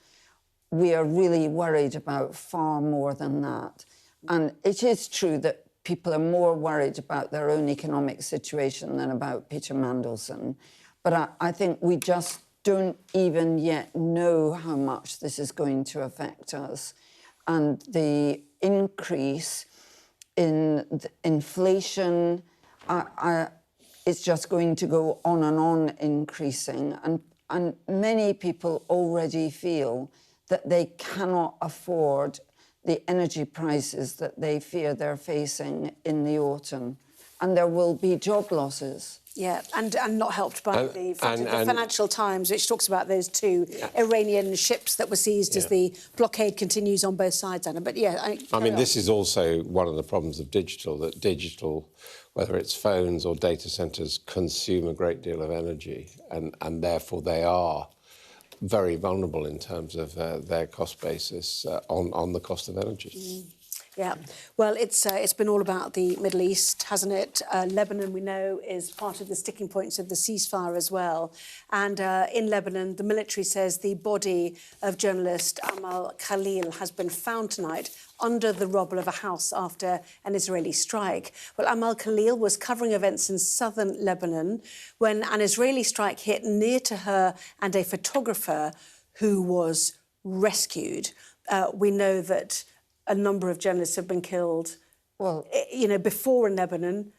We are really worried about far more than that. And it is true that people are more worried about their own economic situation than about Peter Mandelson. But I think we just don't even yet know how much this is going to affect us. And the increase in inflation, it's just going to go on and on increasing. And many people already feel that they cannot afford the energy prices that they fear they're facing in the autumn. And there will be job losses. Yeah, and not helped by the Financial Times, which talks about those two Iranian ships that were seized as the blockade continues on both sides, Anna. But I mean, this is also one of the problems of digital, that digital, whether it's phones or data centres, consume a great deal of energy, and therefore they are very vulnerable in terms of their cost basis on the cost of energy. Yeah, well, it's been all about the Middle East, hasn't it? Lebanon, we know, is part of the sticking points of the ceasefire as well. And in Lebanon, the military says the body of journalist Amal Khalil has been found tonight under the rubble of a house after an Israeli strike. Well, Amal Khalil was covering events in southern Lebanon when an Israeli strike hit near to her and a photographer who was rescued. We know that a number of journalists have been killed, well, you know, before in Lebanon,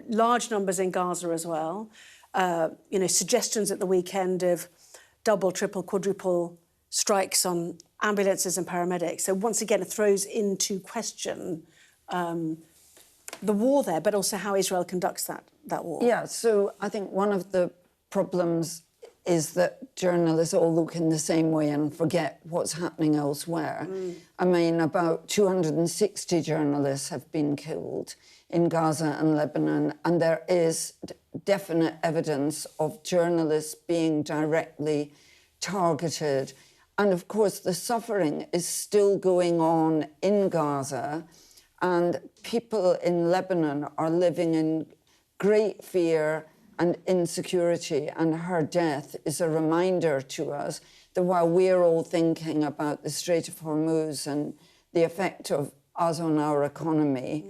large numbers in Gaza as well. You know, suggestions at the weekend of double, triple, quadruple strikes on ambulances and paramedics. So once again, it throws into question the war there, but also how Israel conducts that war. Yeah, so I think one of the problems is that journalists all look in the same way and forget what's happening elsewhere. I mean, about 260 journalists have been killed in Gaza and Lebanon, and there is definite evidence of journalists being directly targeted. And of course, the suffering is still going on in Gaza, and people in Lebanon are living in great fear and insecurity, and her death is a reminder to us that while we're all thinking about the Strait of Hormuz and the effect of us on our economy,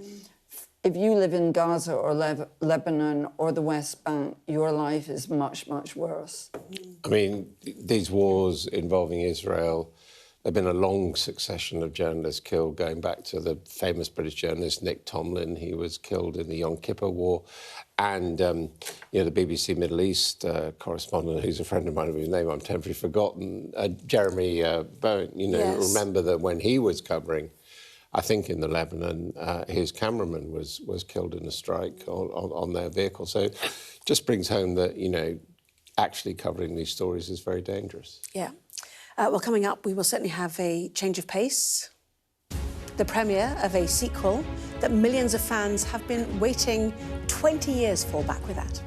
if you live in Gaza or Lebanon or the West Bank, your life is much, much worse. I mean, these wars involving Israel, there have been a long succession of journalists killed, going back to the famous British journalist Nick Tomlin. He was killed in the Yom Kippur War. And, you know, the BBC Middle East correspondent, who's a friend of mine, whose name I'm temporarily forgotten, Jeremy Bowen, you know, remember that when he was covering, I think in the Lebanon, his cameraman was killed in a strike on their vehicle. So it just brings home that, you know, actually covering these stories is very dangerous. Yeah. Well, coming up, we will certainly have a change of pace. The premiere of a sequel that millions of fans have been waiting 20 years for. Back with that.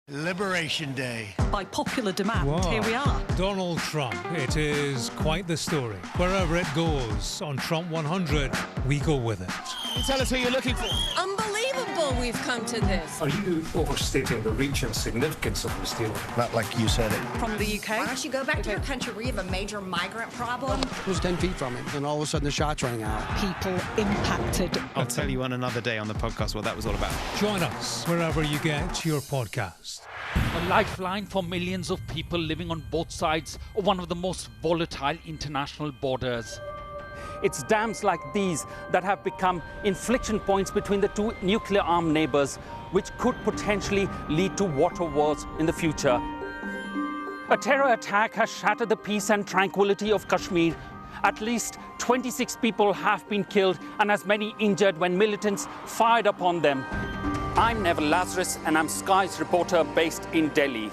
Liberation Day. By popular demand, Wow. here we are. Donald Trump. It is quite the story. Wherever it goes, on Trump 100, we go with it. Can you tell us who you're looking for? Unbelievable we've come to this. Are you overstating the reach and significance of this deal? Not like you said it. From the UK. Why don't you go back to your country where you have a major migrant problem? It was 10 feet from him, and all of a sudden the shots rang out. People impacted. I'll tell you on another day on the podcast what that was all about. Join us wherever you get your podcast. A lifeline for millions of people living on both sides of one of the most volatile international borders. It's dams like these that have become inflection points between the two nuclear-armed neighbors, which could potentially lead to water wars in the future. A terror attack has shattered the peace and tranquility of Kashmir. At least 26 people have been killed and as many injured when militants fired upon them. I'm Neville Lazarus and I'm Sky's reporter based in Delhi.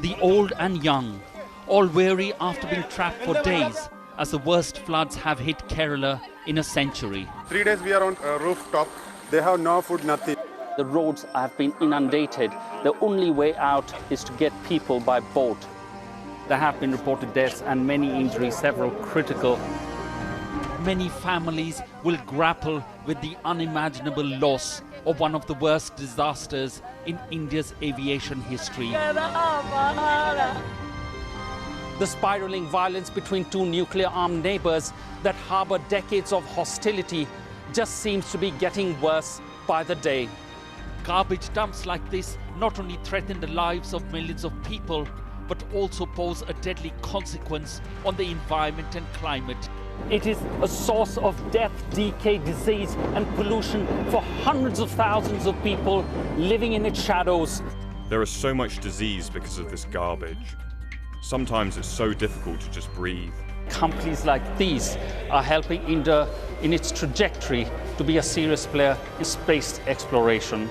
The old and young, all weary after being trapped for days as the worst floods have hit Kerala in a century. 3 days we are on a rooftop. They have no food, nothing. The roads have been inundated. The only way out is to get people by boat. There have been reported deaths and many injuries, several critical. Many families will grapple with the unimaginable loss of one of the worst disasters in India's aviation history. The spiraling violence between two nuclear-armed neighbors that harbor decades of hostility just seems to be getting worse by the day. Garbage dumps like this not only threaten the lives of millions of people, but also pose a deadly consequence on the environment and climate. It is a source of death, decay, disease and pollution for hundreds of thousands of people living in its shadows. There is so much disease because of this garbage. Sometimes it's so difficult to just breathe. Companies like these are helping India in its trajectory to be a serious player in space exploration.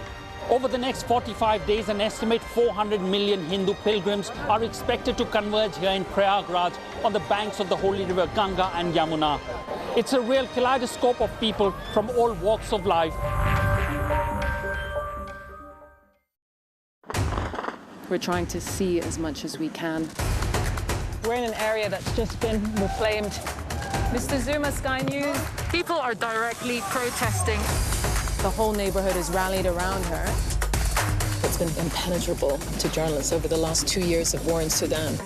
Over the next 45 days, an estimated 400 million Hindu pilgrims are expected to converge here in Prayagraj on the banks of the holy river Ganga and Yamuna. It's a real kaleidoscope of people from all walks of life. We're trying to see as much as we can. We're in an area that's just been reclaimed. Mr. Zuma, Sky News. People are directly protesting. The whole neighborhood is rallied around her. It's been impenetrable to journalists over the last 2 years of war in Sudan.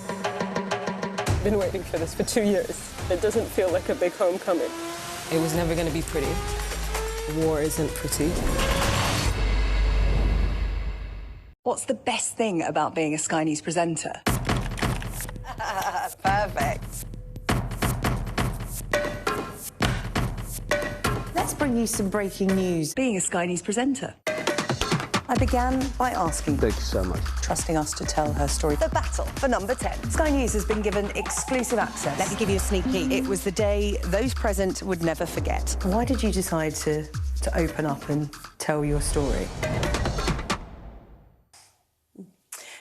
I've been waiting for this for 2 years. It doesn't feel like a big homecoming. It was never going to be pretty. War isn't pretty. What's the best thing about being a Sky News presenter? Perfect. Let's bring you some breaking news. Being a Sky News presenter. I began by asking. Thank you so much. Trusting us to tell her story. The battle for number 10. Sky News has been given exclusive access. Let me give you a sneak peek. It was the day those present would never forget. Why did you decide to open up and tell your story?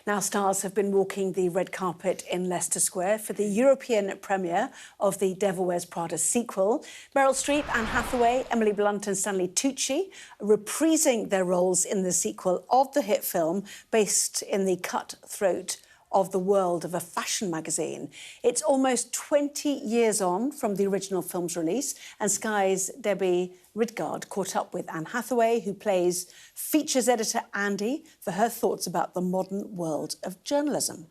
Now, stars have been walking the red carpet in Leicester Square for the European premiere of the Devil Wears Prada sequel. Meryl Streep, Anne Hathaway, Emily Blunt and Stanley Tucci reprising their roles in the sequel of the hit film based in the cutthroat of the world of a fashion magazine. It's almost 20 years on from the original film's release, and Sky's Debbie Ridgard caught up with Anne Hathaway, who plays features editor Andy, for her thoughts about the modern world of journalism.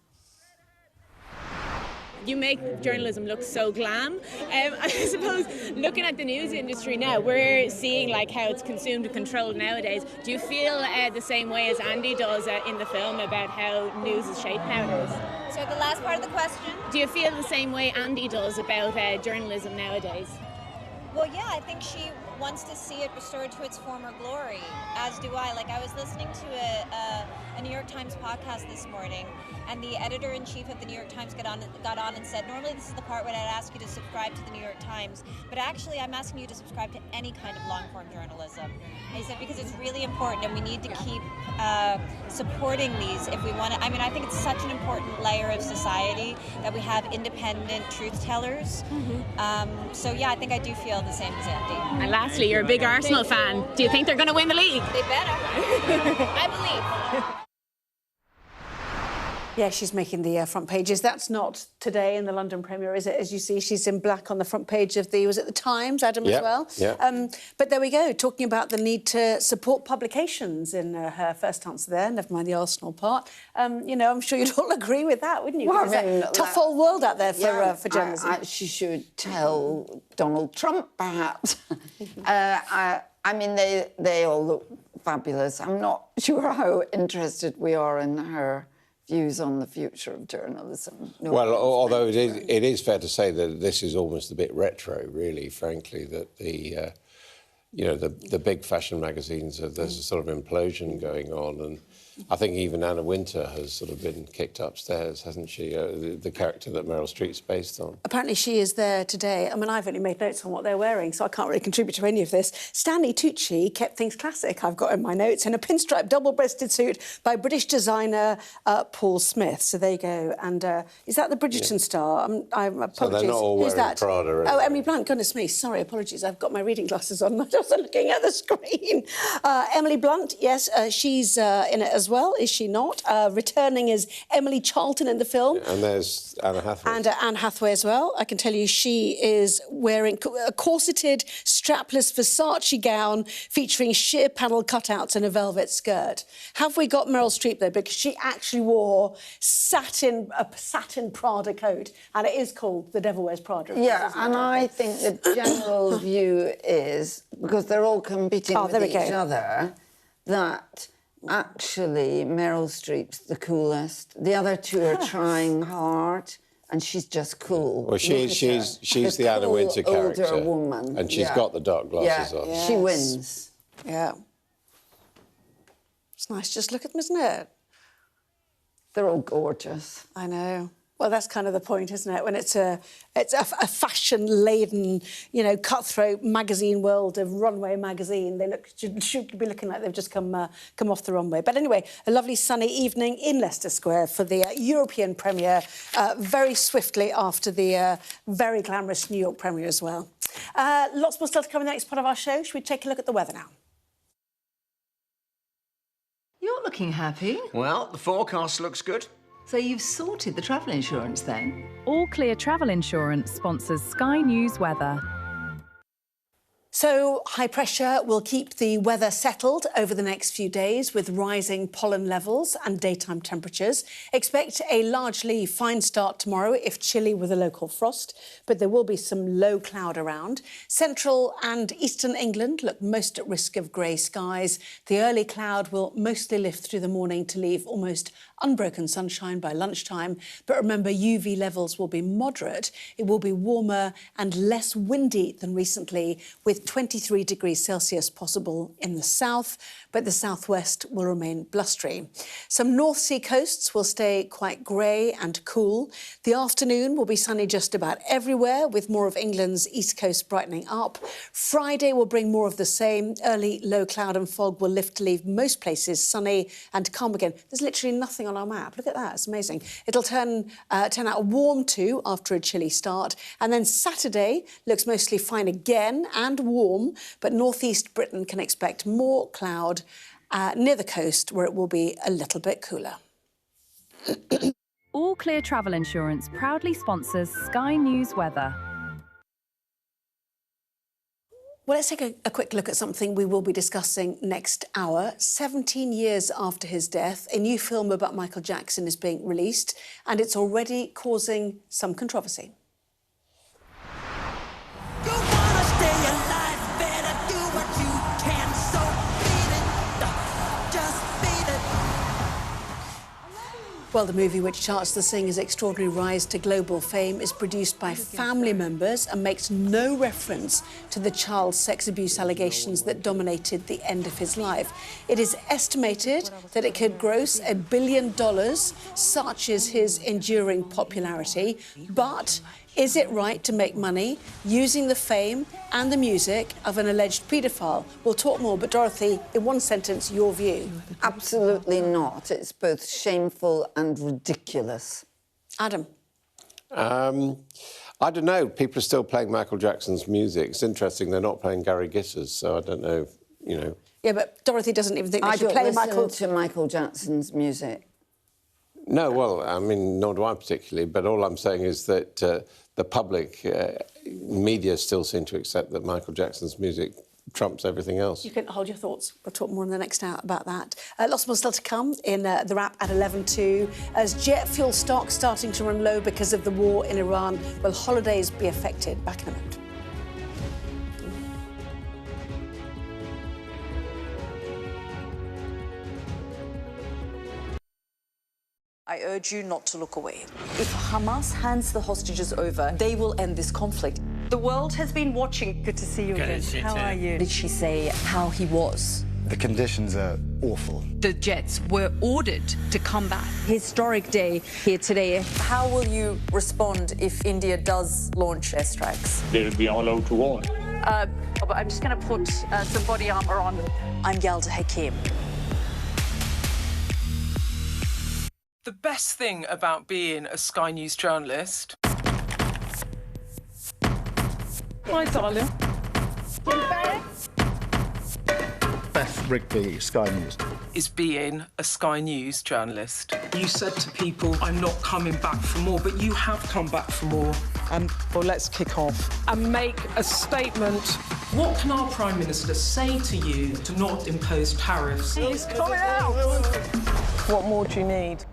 You make journalism look so glam. I suppose looking at the news industry now, we're seeing like how it's consumed and controlled nowadays. Do you feel the same way as Andy does in the film about how news is shaped nowadays? So the last part of the question? Do you feel the same way Andy does about journalism nowadays? Well, yeah, I think she wants to see it restored to its former glory, as do I. Like, I was listening to a New York Times podcast this morning, and the editor-in-chief of the New York Times got on and said, normally this is the part where I'd ask you to subscribe to the New York Times, but actually I'm asking you to subscribe to any kind of long-form journalism. And he said, because it's really important, and we need to keep supporting these if we want to. I mean, I think it's such an important layer of society that we have independent truth tellers. So yeah, I think I do feel the same as Andy. And lastly, you're a big Arsenal fan. Do you think they're going to win the league? They better. I believe. Yeah, she's making the front pages. That's not today in the London Premier, is it? As you see, she's in black on the front page of the, was it the Times, Adam, as well? Yeah. But there we go, talking about the need to support publications in her first answer there, never mind the Arsenal part. You know, I'm sure you'd all agree with that, wouldn't you? Well, I mean, tough old world out there for journalism. She should tell Donald Trump, perhaps. I mean, they all look fabulous. I'm not sure how interested we are in her views on the future of journalism. No, well, although it is fair to say that this is almost a bit retro, really, frankly, that the, you know, the big fashion magazines, there's a sort of implosion going on, and I think even Anna Wintour has sort of been kicked upstairs, hasn't she? The character that Meryl Streep's based on. Apparently she is there today. I mean, I've only made notes on what they're wearing, so I can't really contribute to any of this. Stanley Tucci kept things classic, I've got in my notes, in a pinstripe double-breasted suit by British designer Paul Smith. So there you go. And is that the Bridgerton star? Apologies. So they're not all Who's wearing that? Prada, Oh, Emily Blunt. Goodness me. Sorry, apologies. I've got my reading glasses on. I wasn't looking at the screen. Emily Blunt, yes, she's in it as well, is she not? Returning as Emily Charlton in the film. And there's Anne Hathaway. And Anne Hathaway as well. I can tell you she is wearing a corseted, strapless Versace gown featuring sheer panel cutouts and a velvet skirt. Have we got Meryl Streep, though? Because she actually wore a satin Prada coat, and it is called The Devil Wears Prada. Yeah, and I think the general view is, because they're all competing with each other, that actually Meryl Streep's the coolest. The other two are trying hard, and she's just cool. Well, she's the Anna Wintour character, older woman, and she's got the dark glasses on. Yes. She wins. Yeah, it's nice. Just look at them, isn't it? They're all gorgeous. I know. Well, that's kind of the point, isn't it? When it's a fashion-laden, you know, cutthroat magazine world of runway magazine, they should be looking like they've just come off the runway. But anyway, a lovely sunny evening in Leicester Square for the European premiere, very swiftly after the very glamorous New York premiere as well. Lots more still to come in the next part of our show. Should we take a look at the weather now? You're looking happy. Well, the forecast looks good. So you've sorted the travel insurance then? All Clear Travel Insurance sponsors Sky News Weather. So high pressure will keep the weather settled over the next few days with rising pollen levels and daytime temperatures. Expect a largely fine start tomorrow, if chilly with a local frost, but there will be some low cloud around. Central and eastern England look most at risk of grey skies. The early cloud will mostly lift through the morning to leave almost unbroken sunshine by lunchtime. But remember, UV levels will be moderate. It will be warmer and less windy than recently, with 23 degrees Celsius possible in the south, but the southwest will remain blustery. Some North Sea coasts will stay quite grey and cool. The afternoon will be sunny just about everywhere, with more of England's east coast brightening up. Friday will bring more of the same. Early low cloud and fog will lift to leave most places sunny and calm again. There's literally nothing on our map. Look at that, it's amazing. It'll turn out warm too after a chilly start. And then Saturday looks mostly fine again and warm, but northeast Britain can expect more cloud near the coast, where it will be a little bit cooler. All Clear Travel Insurance proudly sponsors Sky News Weather. Well, let's take a quick look at something we will be discussing next hour. 17 years after his death, a new film about Michael Jackson is being released, and it's already causing some controversy. Well, the movie, which charts the singer's extraordinary rise to global fame, is produced by family members and makes no reference to the child sex abuse allegations that dominated the end of his life. It is estimated that it could gross $1 billion, such is his enduring popularity. But is it right to make money using the fame and the music of an alleged paedophile? We'll talk more, but Dorothy, in one sentence, your view. Absolutely not. It's both shameful and ridiculous. Adam? I don't know. People are still playing Michael Jackson's music. It's interesting they're not playing Gary Gitter's, so I don't know, you know. Yeah, but Dorothy doesn't even think they should play Michael... I don't listen to Michael Jackson's music. No, well, I mean, nor do I particularly, but all I'm saying is that the public media still seem to accept that Michael Jackson's music trumps everything else. You can hold your thoughts. We'll talk more in the next hour about that. Lots more still to come in the wrap at 11:02. As jet fuel stocks starting to run low because of the war in Iran, will holidays be affected? Back in a moment. I urge you not to look away. If Hamas hands the hostages over, they will end this conflict. The world has been watching. Good to see you again. How are you? Did she say how he was? The conditions are awful. The jets were ordered to come back. Historic day here today. How will you respond if India does launch airstrikes? They'll be all out to war. I'm just going to put some body armor on. I'm Yalda Hakim. The best thing about being a Sky News journalist... Hi, darling. Beth Rigby, Sky News. ...is being a Sky News journalist. You said to people, I'm not coming back for more, but you have come back for more. Well, let's kick off and make a statement. What can our Prime Minister say to you to not impose tariffs? He's coming out! What more do you need?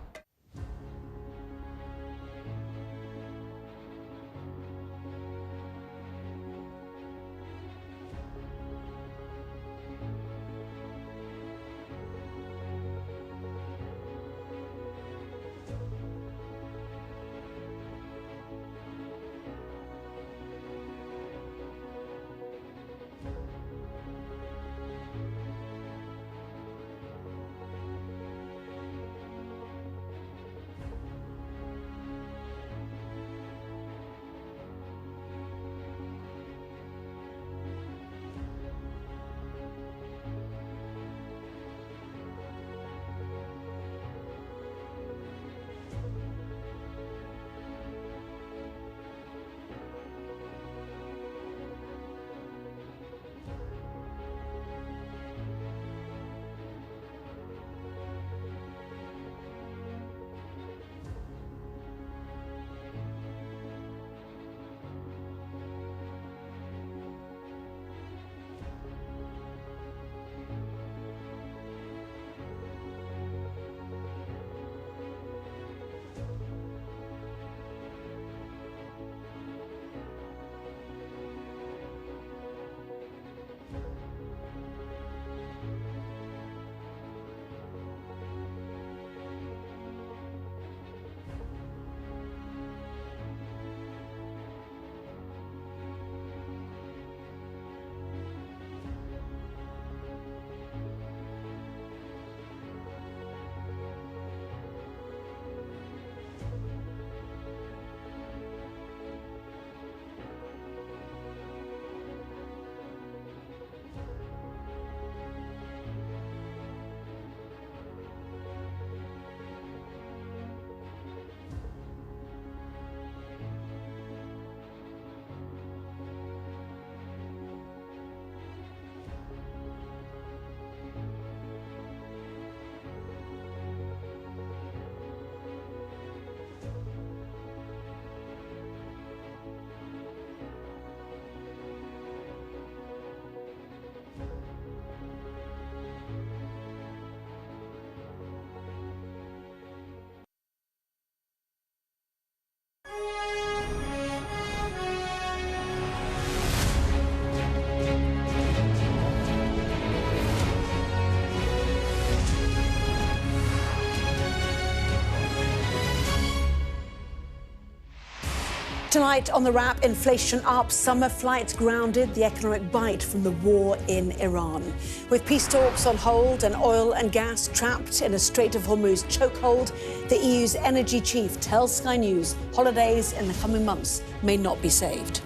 Tonight on The Wrap, inflation up, summer flights grounded, the economic bite from the war in Iran. With peace talks on hold and oil and gas trapped in a Strait of Hormuz chokehold, the EU's energy chief tells Sky News holidays in the coming months may not be saved.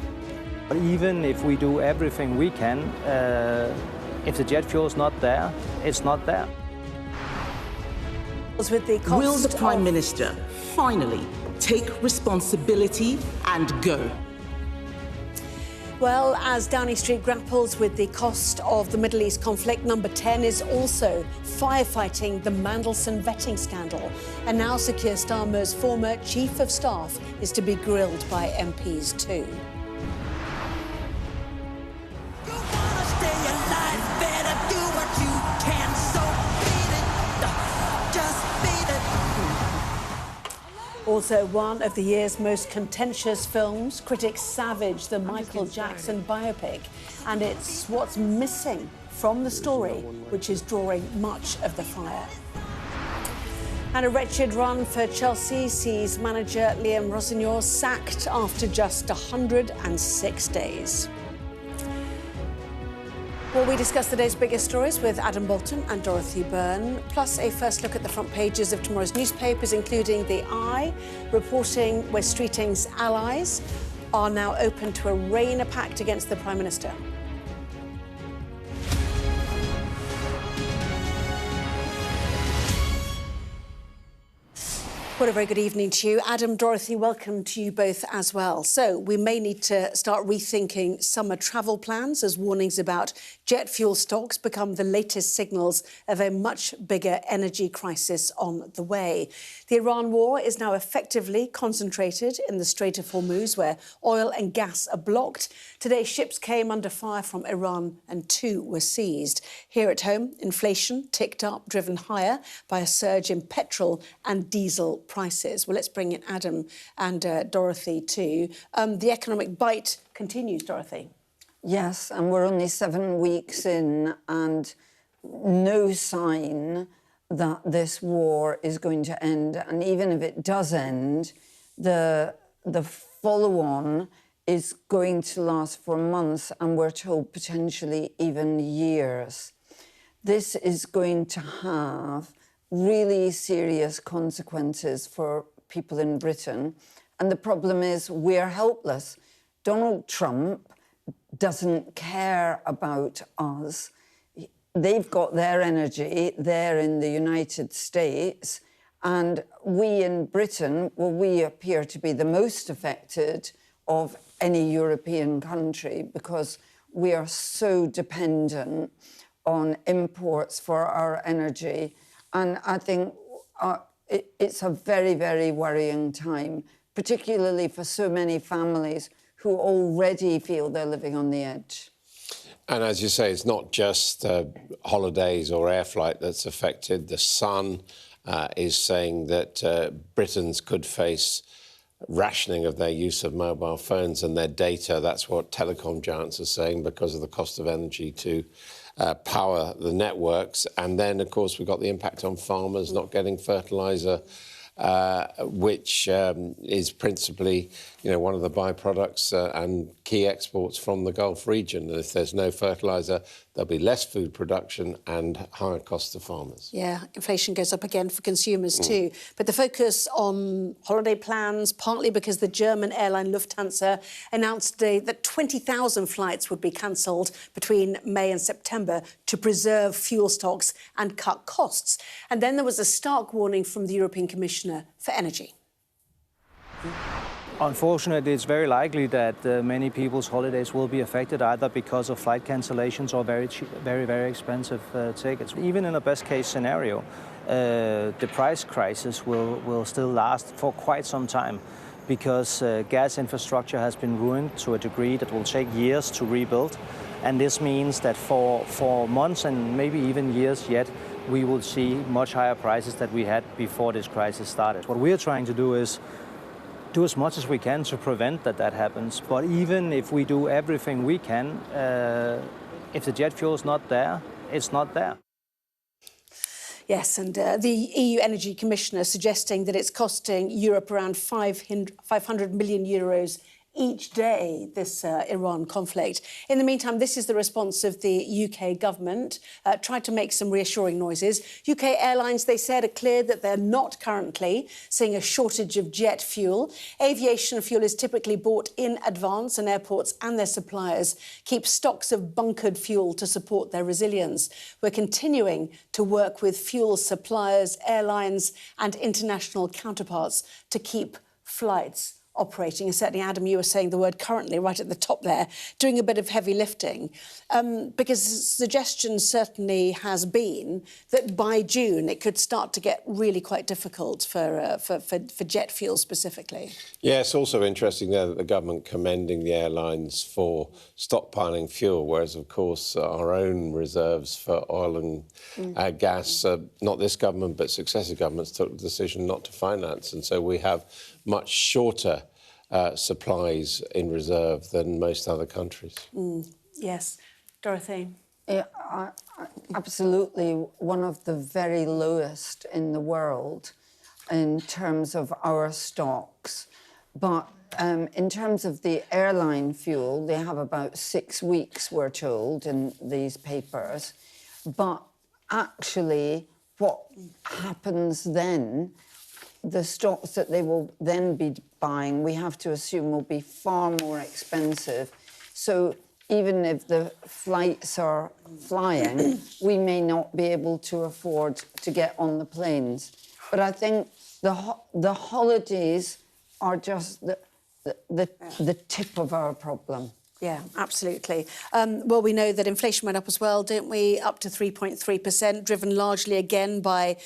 But even if we do everything we can, if the jet fuel is not there, it's not there. With the Will the Prime Minister finally take responsibility and go? Well, as Downing Street grapples with the cost of the Middle East conflict, number 10 is also firefighting the Mandelson vetting scandal. And now Sir Keir Starmer's former Chief of Staff is to be grilled by MPs too. Also, one of the year's most contentious films, critics savage the Michael Jackson biopic, and it's what's missing from the story which is drawing much of the fire. And a wretched run for Chelsea sees manager Liam Rossignol sacked after just 106 days. Well, we discuss the day's biggest stories with Adam Bolton and Dorothy Byrne, plus a first look at the front pages of tomorrow's newspapers, including The Eye, reporting West Streeting's allies are now open to arraign a pact against the Prime Minister. What a very good evening to you. Adam, Dorothy, welcome to you both as well. So we may need to start rethinking summer travel plans as warnings about jet fuel stocks become the latest signals of a much bigger energy crisis on the way. The Iran war is now effectively concentrated in the Strait of Hormuz, where oil and gas are blocked. Today, ships came under fire from Iran and 2 were seized. Here at home, inflation ticked up, driven higher by a surge in petrol and diesel prices. Well, let's bring in Adam and Dorothy too. The economic bite continues, Dorothy. Yes, and we're only 7 weeks in and no sign that this war is going to end. And even if it does end, the follow-on is going to last for months and we're told potentially even years. This is going to have really serious consequences for people in Britain. And the problem is we're helpless. Donald Trump doesn't care about us. They've got their energy there in the United States, and we in Britain, well, we appear to be the most affected of any European country because we are so dependent on imports for our energy. And I think it's a very, very worrying time, particularly for so many families who already feel they're living on the edge. And as you say, it's not just holidays or air flight that's affected. The Sun is saying that Britons could face rationing of their use of mobile phones and their data. That's what telecom giants are saying because of the cost of energy to power the networks. And then, of course, we've got the impact on farmers not getting fertiliser, which is principally, one of the byproducts and key exports from the Gulf region. And if there's no fertiliser, there'll be less food production and higher costs to farmers. Yeah, inflation goes up again for consumers too. But the focus on holiday plans, partly because the German airline Lufthansa announced today that 20,000 flights would be cancelled between May and September to preserve fuel stocks and cut costs. And then there was a stark warning from the European Commissioner for Energy. Unfortunately, it's very likely that many people's holidays will be affected either because of flight cancellations or very expensive tickets. Even in a best-case scenario, the price crisis will still last for quite some time because gas infrastructure has been ruined to a degree that will take years to rebuild. And this means that for months and maybe even years yet, we will see much higher prices than we had before this crisis started. What we're trying to do is do as much as we can to prevent that happens. But even if we do everything we can, if the jet fuel is not there, it's not there. Yes, and the EU Energy Commissioner suggesting that it's costing Europe around 500 million euros each day, this Iran conflict. In the meantime, this is the response of the UK government. Tried to make some reassuring noises. UK airlines, they said, are clear that they're not currently seeing a shortage of jet fuel. Aviation fuel is typically bought in advance, and airports and their suppliers keep stocks of bunkered fuel to support their resilience. We're continuing to work with fuel suppliers, airlines and international counterparts to keep flights operating. And certainly, Adam, you were saying the word currently right at the top there, doing a bit of heavy lifting, because the suggestion certainly has been that by June it could start to get really quite difficult for jet fuel specifically. Yeah, it's also interesting there that the government commending the airlines for stockpiling fuel, whereas, of course, our own reserves for oil and gas, not this government but successive governments took the decision not to finance. And so we have much shorter supplies in reserve than most other countries. Yes. Dorothy? Yeah, absolutely. One of the very lowest in the world in terms of our stocks. But in terms of the airline fuel, they have about 6 weeks, we're told, in these papers. But actually, what happens then, the stocks that they will then be buying, we have to assume will be far more expensive. So even if the flights are flying, we may not be able to afford to get on the planes. But I think the holidays are just the tip of our problem. Yeah, absolutely. Well, we know that inflation went up as well, didn't we? Up to 3.3%, driven largely again by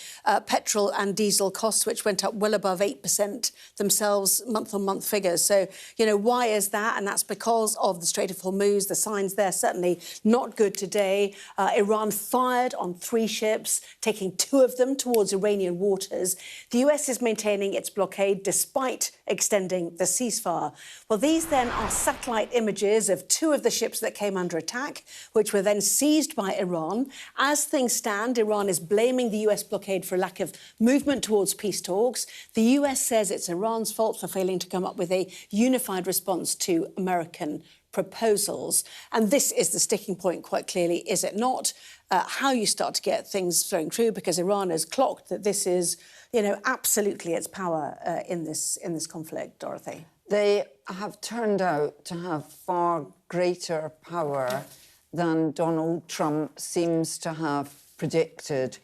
petrol and diesel costs, which went up well above 8% themselves, month-on-month figures. So, you know, why is that? And that's because of the Strait of Hormuz. The signs there certainly not good today. Iran fired on 3 ships, taking 2 of them towards Iranian waters. The US is maintaining its blockade despite extending the ceasefire. Well, these then are satellite images of 2 of the ships that came under attack, which were then seized by Iran. As things stand, Iran is blaming the US blockade for lack of movement towards peace talks. The US says it's Iran's fault for failing to come up with a unified response to American proposals. And this is the sticking point, quite clearly, is it not? How you start to get things flowing through, because Iran has clocked that this is, you know, absolutely its power in this conflict, Dorothy. They have turned out to have far greater power than Donald Trump seems to have predicted.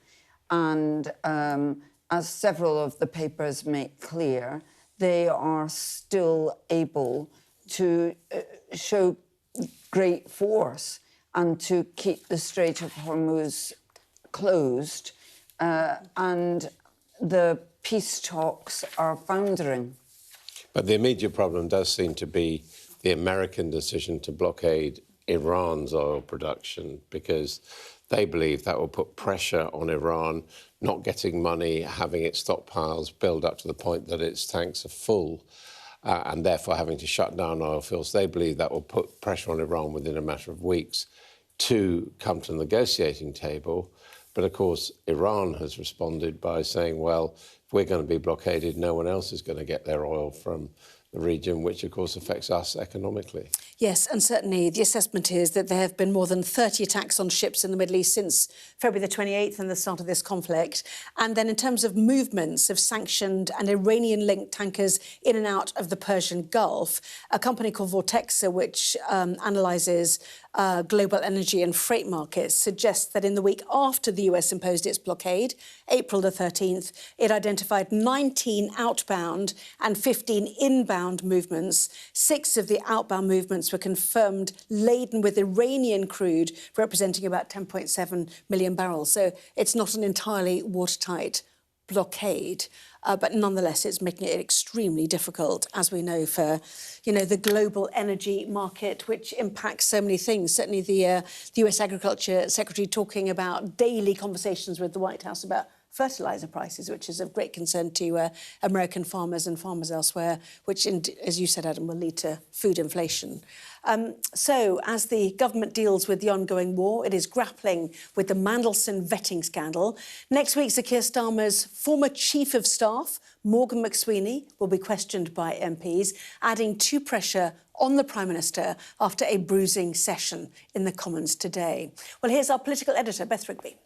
And as several of the papers make clear, they are still able to show great force and to keep the Strait of Hormuz closed. And the peace talks are foundering. But the immediate problem does seem to be the American decision to blockade Iran's oil production, because they believe that will put pressure on Iran, not getting money, having its stockpiles build up to the point that its tanks are full, and therefore having to shut down oil fields. They believe that will put pressure on Iran within a matter of weeks to come to the negotiating table. But, of course, Iran has responded by saying, well, if we're going to be blockaded, no one else is going to get their oil from the region, which, of course, affects us economically. Yes, and certainly the assessment is that there have been more than 30 attacks on ships in the Middle East since February the 28th and the start of this conflict. And then in terms of movements of sanctioned and Iranian-linked tankers in and out of the Persian Gulf, a company called Vortexa, which analyses global energy and freight markets, suggests that in the week after the US imposed its blockade, April the 13th, it identified 19 outbound and 15 inbound movements. 6 of the outbound movements were confirmed laden with Iranian crude, representing about 10.7 million barrels. So it's not an entirely watertight blockade, but nonetheless, it's making it extremely difficult, as we know, for, you know, the global energy market, which impacts so many things. Certainly the US Agriculture Secretary talking about daily conversations with the White House about fertiliser prices, which is of great concern to American farmers and farmers elsewhere, which, as you said, Adam, will lead to food inflation. So, as the government deals with the ongoing war, it is grappling with the Mandelson vetting scandal. Next week, Sir Keir Starmer's former Chief of Staff, Morgan McSweeney, will be questioned by MPs, adding to pressure on the Prime Minister after a bruising session in the Commons today. Well, here's our political editor, Beth Rigby.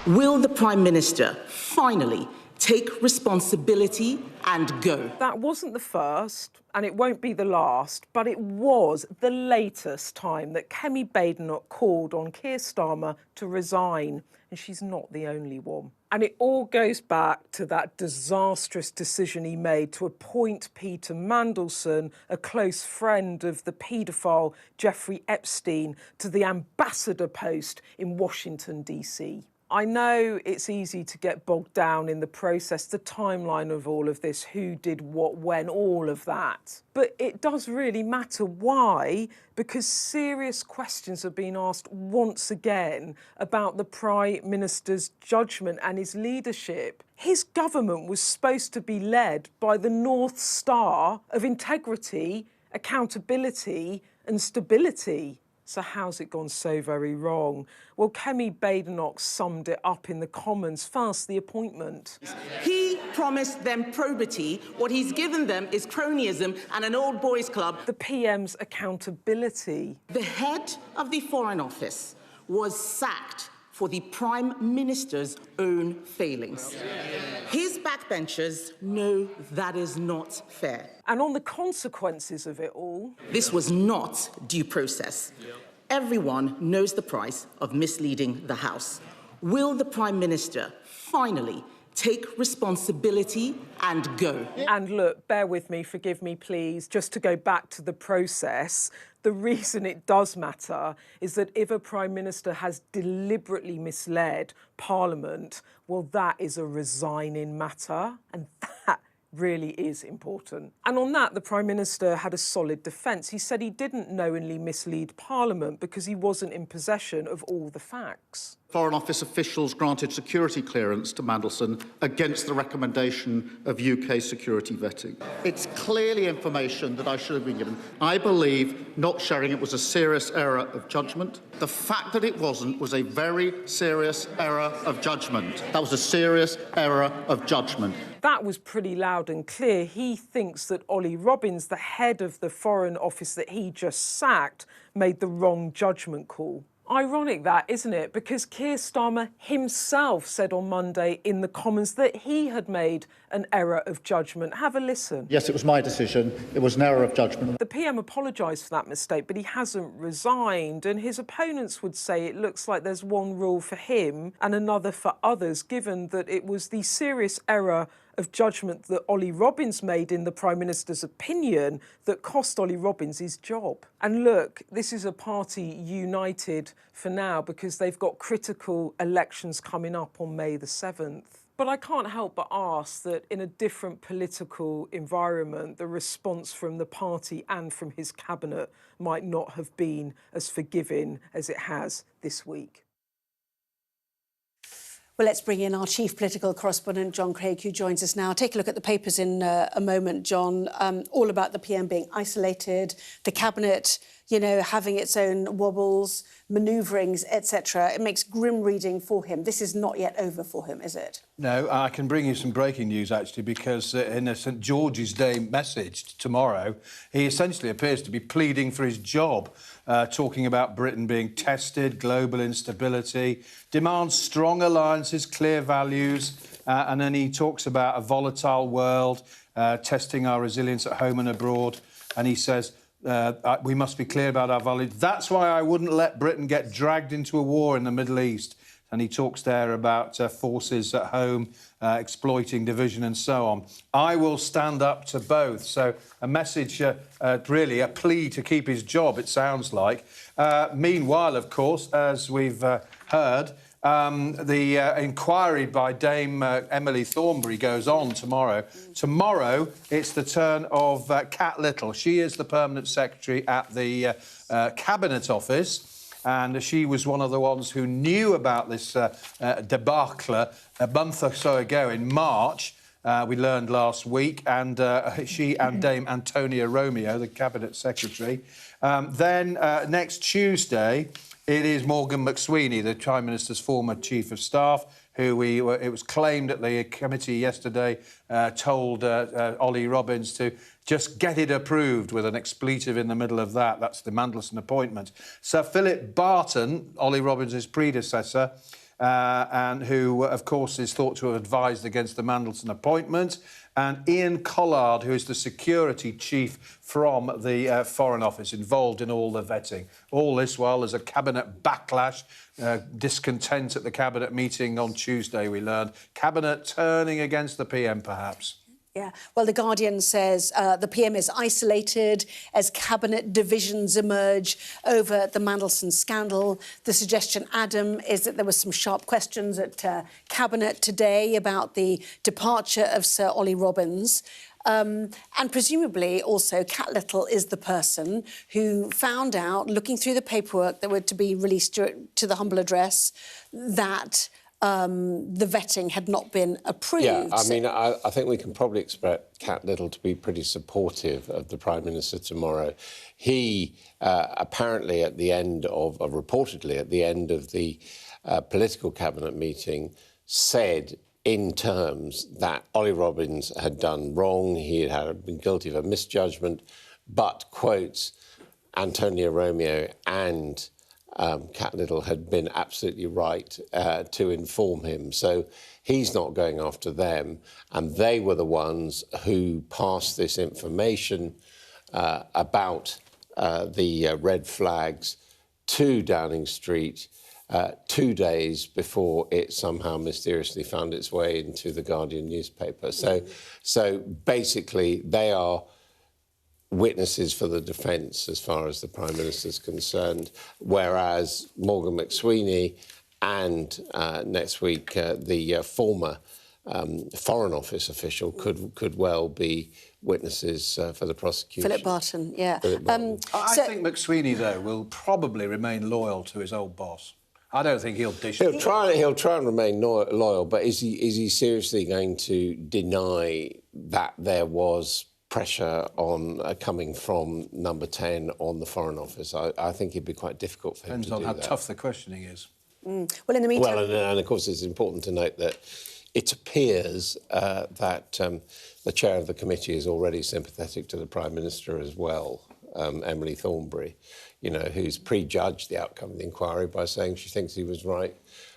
Will the Prime Minister finally take responsibility and go? That wasn't the first, and it won't be the last, but it was the latest time that Kemi Badenoch called on Keir Starmer to resign, and she's not the only one. And it all goes back to that disastrous decision he made to appoint Peter Mandelson, a close friend of the paedophile Jeffrey Epstein, to the ambassador post in Washington, D.C. I know it's easy to get bogged down in the process, the timeline of all of this, who did what, when, all of that. But it does really matter. Why? Because serious questions have been asked once again about the Prime Minister's judgment and his leadership. His government was supposed to be led by the North Star of integrity, accountability and stability. So how's it gone so very wrong? Well, Kemi Badenoch summed it up in the Commons. First, the appointment. He promised them probity. What he's given them is cronyism and an old boys club. The PM's accountability. The head of the Foreign Office was sacked for the Prime Minister's own failings. His backbenchers know that is not fair. And on the consequences of it all... This was not due process. Everyone knows the price of misleading the House. Will the Prime Minister finally take responsibility and go? And look, bear with me, forgive me, please, just to go back to the process. The reason it does matter is that if a Prime Minister has deliberately misled Parliament, well, that is a resigning matter, and that really is important. And on that, the Prime Minister had a solid defence. He said he didn't knowingly mislead Parliament because he wasn't in possession of all the facts. Foreign Office officials granted security clearance to Mandelson against the recommendation of UK security vetting. It's clearly information that I should have been given. I believe not sharing it was a serious error of judgment. The fact that it wasn't was a very serious error of judgment. That was a serious error of judgment. That was pretty loud and clear. He thinks that Ollie Robbins, the head of the Foreign Office that he just sacked, made the wrong judgment call. Ironic that, isn't it? Because Keir Starmer himself said on Monday in the Commons that he had made an error of judgment. Have a listen. Yes, it was my decision. It was an error of judgment. The PM apologised for that mistake, but he hasn't resigned. And his opponents would say it looks like there's one rule for him and another for others, given that it was the serious error of judgment that Ollie Robbins made in the Prime Minister's opinion that cost Ollie Robbins his job. And look, this is a party united for now because they've got critical elections coming up on May the 7th. But I can't help but ask that in a different political environment, the response from the party and from his cabinet might not have been as forgiving as it has this week. Well, let's bring in our chief political correspondent, John Craig, who joins us now. Take a look at the papers in a moment, John, all about the PM being isolated, the cabinet, you know, having its own wobbles, manoeuvrings, etc. It makes grim reading for him. This is not yet over for him, is it? No, I can bring you some breaking news, actually, because in a St George's Day message tomorrow, he essentially appears to be pleading for his job, talking about Britain being tested, global instability, demands strong alliances, clear values, and then he talks about a volatile world, testing our resilience at home and abroad, and he says, we must be clear about our values. That's why I wouldn't let Britain get dragged into a war in the Middle East. And he talks there about forces at home, exploiting division and so on. I will stand up to both. So a message, really a plea to keep his job, it sounds like. Meanwhile, of course, as we've heard, the inquiry by Dame Emily Thornberry goes on tomorrow. Tomorrow, it's the turn of Cat Little. She is the Permanent Secretary at the Cabinet Office. and she was one of the ones who knew about this debacle a month or so ago in March. We learned last week, and she and Dame Antonia Romeo, the Cabinet Secretary. Then next Tuesday, it is Morgan McSweeney, the Prime Minister's former Chief of Staff, who it was claimed at the committee yesterday told Ollie Robbins to just get it approved with an expletive in the middle of that. That's the Mandelson appointment. Sir Philip Barton, Ollie Robbins' predecessor, and who, of course, is thought to have advised against the Mandelson appointment, and Ian Collard, who is the security chief from the Foreign Office, involved in all the vetting. All this while there's a cabinet backlash, discontent at the cabinet meeting on Tuesday, we learned. Cabinet turning against the PM, perhaps. Yeah, well, The Guardian says the PM is isolated as cabinet divisions emerge over the Mandelson scandal. The suggestion, Adam, is that there were some sharp questions at cabinet today about the departure of Sir Ollie Robbins. And presumably also Cat Little is the person who found out, looking through the paperwork that were to be released to the humble address, that the vetting had not been approved. Yeah, I mean, I think we can probably expect Cat Little to be pretty supportive of the Prime Minister tomorrow. He apparently at the end of, reportedly at the end of the political cabinet meeting, said in terms that Ollie Robbins had done wrong, he had been guilty of a misjudgment, but, quotes, Antonia Romeo and Cat Little had been absolutely right to inform him. So he's not going after them. And they were the ones who passed this information about the red flags to Downing Street 2 days before it somehow mysteriously found its way into the Guardian newspaper. So basically they are witnesses for the defence as far as the Prime Minister's concerned, whereas Morgan McSweeney and next week the former Foreign Office official could well be witnesses for the prosecution. Philip Barton, yeah. I think McSweeney, though, will probably remain loyal to his old boss. I don't think he'll dish it. He'll try and remain loyal, but is he seriously going to deny that there was pressure on coming from number 10 on the Foreign Office? I think it'd be quite difficult for him to do that. Depends on how tough the questioning is. Well, in the meantime... Well, and of course it's important to note that it appears that the chair of the committee is already sympathetic to the Prime Minister as well, Emily Thornberry, you know, who's prejudged the outcome of the inquiry by saying she thinks he was right.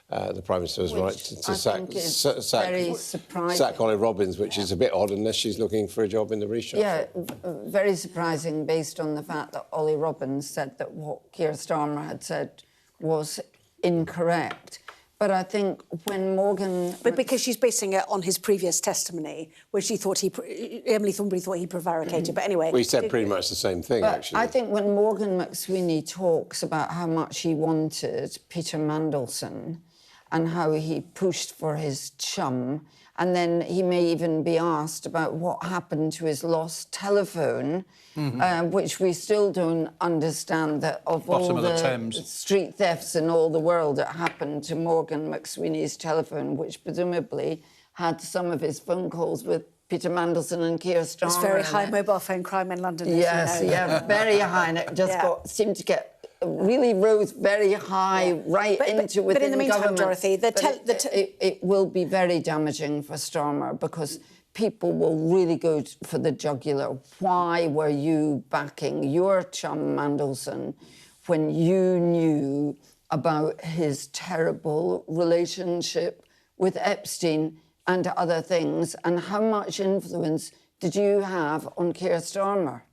The Prime Minister was right to sack Ollie Robbins, which is a bit odd unless she's looking for a job in the reshuffle. Yeah, very surprising based on the fact that Ollie Robbins said that what Keir Starmer had said was incorrect. But I think when Morgan... But because she's basing it on his previous testimony, where she thought Emily Thornberry thought he prevaricated. But anyway... We said pretty much the same thing, actually. I think when Morgan McSweeney talks about how much he wanted Peter Mandelson and how he pushed for his chum, and then he may even be asked about what happened to his lost telephone, which we still don't understand, that of all the street thefts in all the world that happened to Morgan McSweeney's telephone, which presumably had some of his phone calls with Peter Mandelson and Keir Starmer. It's very high mobile phone crime in London. Yes, yeah, very high, and it just seemed to get... really rose very high into within But in the meantime, government. Dorothy, it will be very damaging for Starmer because people will really go for the jugular. Why were you backing your chum Mandelson when you knew about his terrible relationship with Epstein and other things, and how much influence did you have on Keir Starmer?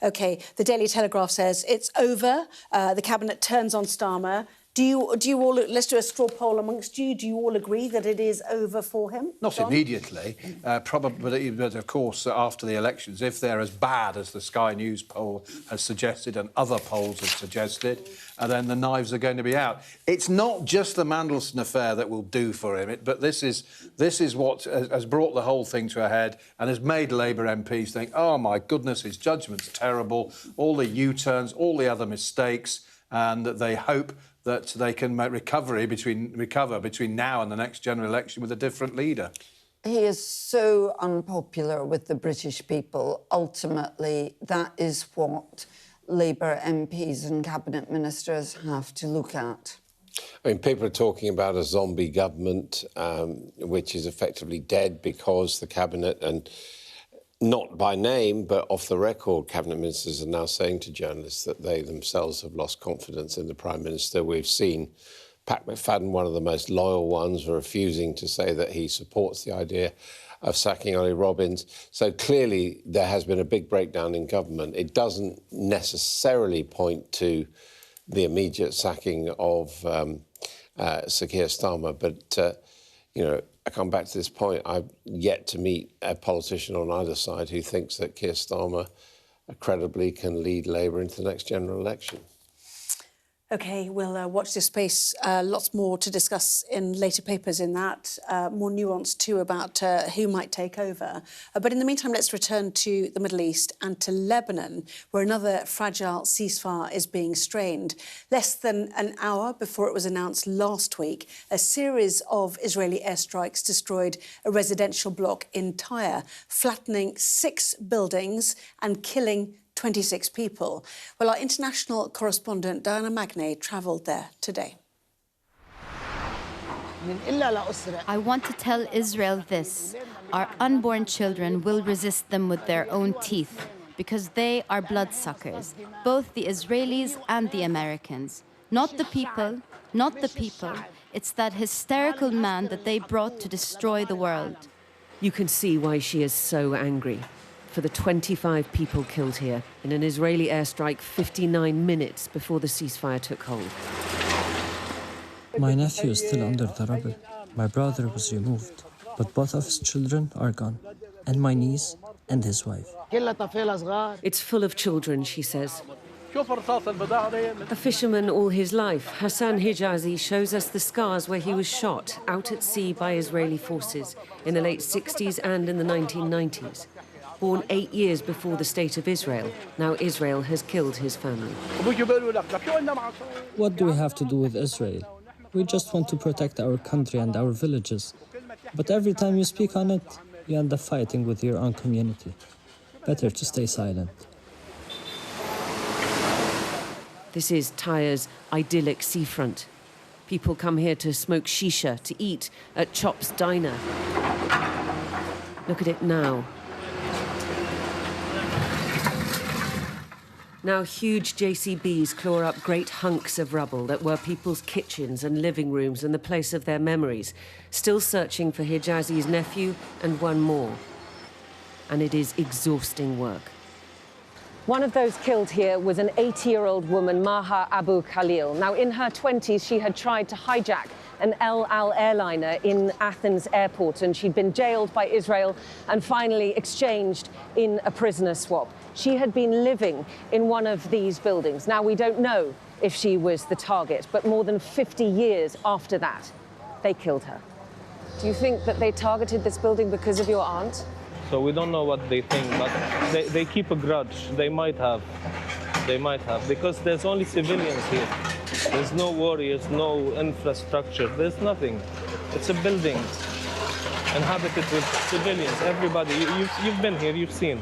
OK, the Daily Telegraph says it's over. The Cabinet turns on Starmer. Do you all... Let's do a straw poll amongst you. Do you all agree that it is over for him? Not John? immediately, probably, but of course, after the elections, if they're as bad as the Sky News poll has suggested and other polls have suggested, then the knives are going to be out. It's not just the Mandelson affair that will do for him, but this is what has brought the whole thing to a head and has made Labour MPs think, oh, my goodness, his judgment's terrible, all the U-turns, all the other mistakes. and that they hope that they can recover between now and the next general election with a different leader. He is so unpopular with the British people. Ultimately, that is what Labour MPs and cabinet ministers have to look at. I mean, people are talking about a zombie government, which is effectively dead because the cabinet, and not by name, but off the record, cabinet ministers are now saying to journalists that they themselves have lost confidence in the Prime Minister. We've seen Pat McFadden, one of the most loyal ones, refusing to say that he supports the idea of sacking Ollie Robbins. So clearly there has been a big breakdown in government. It doesn't necessarily point to the immediate sacking of Sir Keir Starmer, but, you know, I come back to this point. I've yet to meet a politician on either side who thinks that Keir Starmer credibly can lead Labour into the next general election. OK, we'll watch this space. Lots more to discuss in later papers in that. More nuance, too, about who might take over. But in the meantime, let's return to the Middle East and to Lebanon, where another fragile ceasefire is being strained. Less than an hour before it was announced last week, a series of Israeli airstrikes destroyed a residential block in Tyre, flattening 6 buildings and killing 26 people. Well, our international correspondent Diana Magnay travelled there today. I want to tell Israel this. Our unborn children will resist them with their own teeth because they are bloodsuckers, both the Israelis and the Americans. Not the people, not the people. It's that hysterical man that they brought to destroy the world. You can see why she is so angry. For the 25 people killed here in an Israeli airstrike 59 minutes before the ceasefire took hold. My nephew is still under the rubble. My brother was removed, but both of his children are gone, and my niece and his wife. It's full of children, she says. A fisherman all his life, Hassan Hijazi shows us the scars where he was shot out at sea by Israeli forces in the late 60s and in the 1990s. Born 8 years before the State of Israel, now Israel has killed his family. What do we have to do with Israel? We just want to protect our country and our villages. But every time you speak on it, you end up fighting with your own community. Better to stay silent. This is Tyre's idyllic seafront. People come here to smoke shisha, to eat at Chop's Diner. Look at it now. Now huge JCBs claw up great hunks of rubble that were people's kitchens and living rooms and the place of their memories, still searching for Hijazi's nephew and one more. And it is exhausting work. One of those killed here was an 80-year-old woman, Maha Abu Khalil. Now, in her 20s, she had tried to hijack an El Al airliner in Athens airport, and she'd been jailed by Israel and finally exchanged in a prisoner swap. She had been living in one of these buildings. Now, we don't know if she was the target, but more than 50 years after that, they killed her. Do you think that they targeted this building because of your aunt? So we don't know what they think, but they keep a grudge. They might have, because there's only civilians here. There's no warriors, no infrastructure, there's nothing. It's a building inhabited with civilians, everybody. You've been here, you've seen.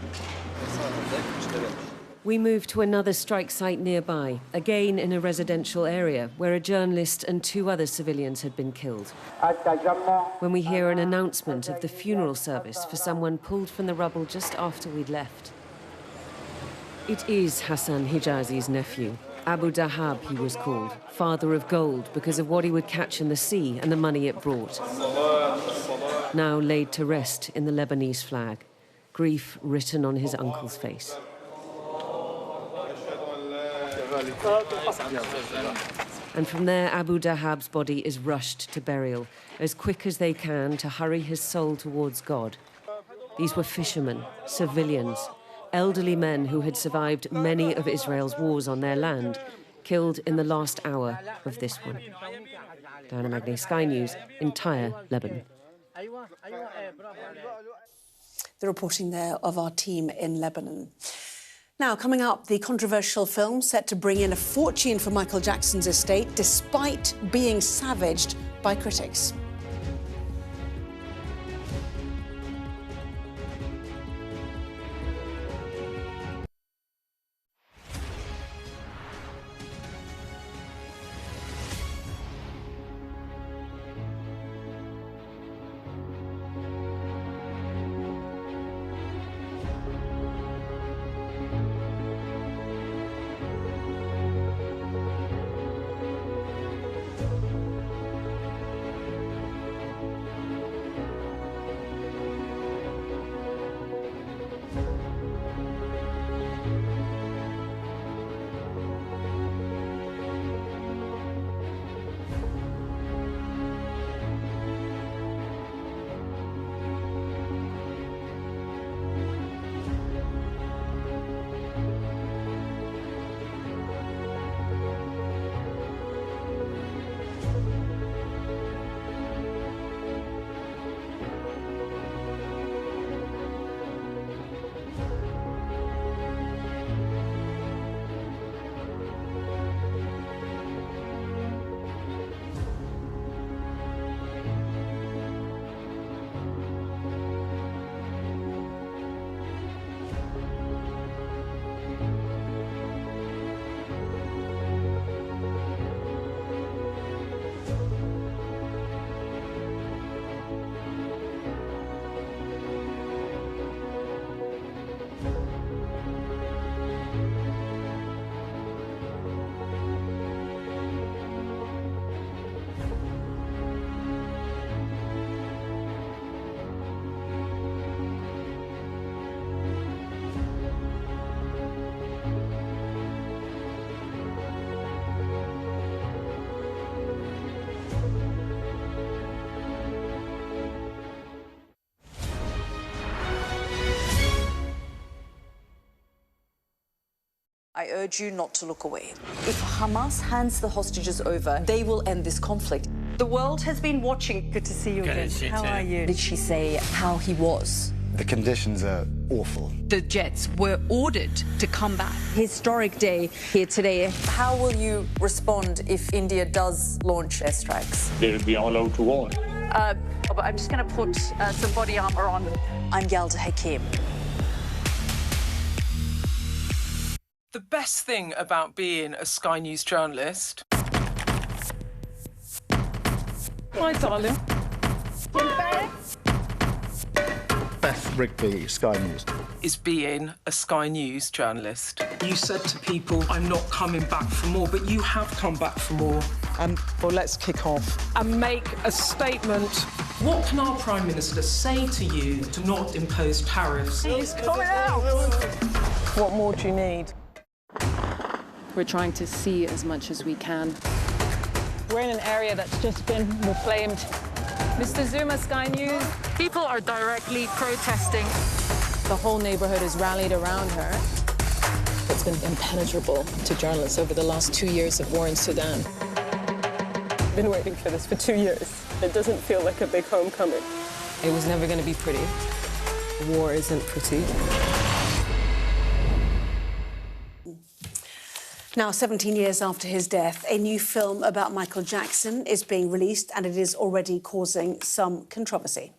We move to another strike site nearby, again in a residential area where a journalist and 2 other civilians had been killed. When we hear an announcement of the funeral service for someone pulled from the rubble just after we'd left. It is Hassan Hijazi's nephew. Abu Dahab, he was called, father of gold because of what he would catch in the sea and the money it brought. Now laid to rest in the Lebanese flag, grief written on his uncle's face. And from there, Abu Dahab's body is rushed to burial, as quick as they can to hurry his soul towards God. These were fishermen, civilians, elderly men who had survived many of Israel's wars on their land, killed in the last hour of this one. Diana Magnay, Sky News, in Tyre, Lebanon. The reporting there of our team in Lebanon. Now, coming up, the controversial film set to bring in a fortune for Michael Jackson's estate, despite being savaged by critics. I urge you not to look away. If Hamas hands the hostages over, they will end this conflict. The world has been watching. Good to see you again. How are you? Did she say how he was? The conditions are awful. The jets were ordered to come back. Historic day here today. How will you respond if India does launch airstrikes? They'll be allowed to war. I'm just going to put some body armor on. I'm Yalda Hakim. The best thing about being a Sky News journalist... My darling. Beth Rigby, Sky News. ...is being a Sky News journalist. You said to people, I'm not coming back for more, but you have come back for more. Well, let's kick off and make a statement. What can our Prime Minister say to you to not impose tariffs? He's coming out! What more do you need? We're trying to see as much as we can. We're in an area that's just been reclaimed. Mr. Zuma, Sky News. People are directly protesting. The whole neighborhood is rallied around her. It's been impenetrable to journalists over the last 2 years of war in Sudan. I've been waiting for this for 2 years. It doesn't feel like a big homecoming. It was never going to be pretty. War isn't pretty. Now, 17 years after his death, a new film about Michael Jackson is being released, and it is already causing some controversy.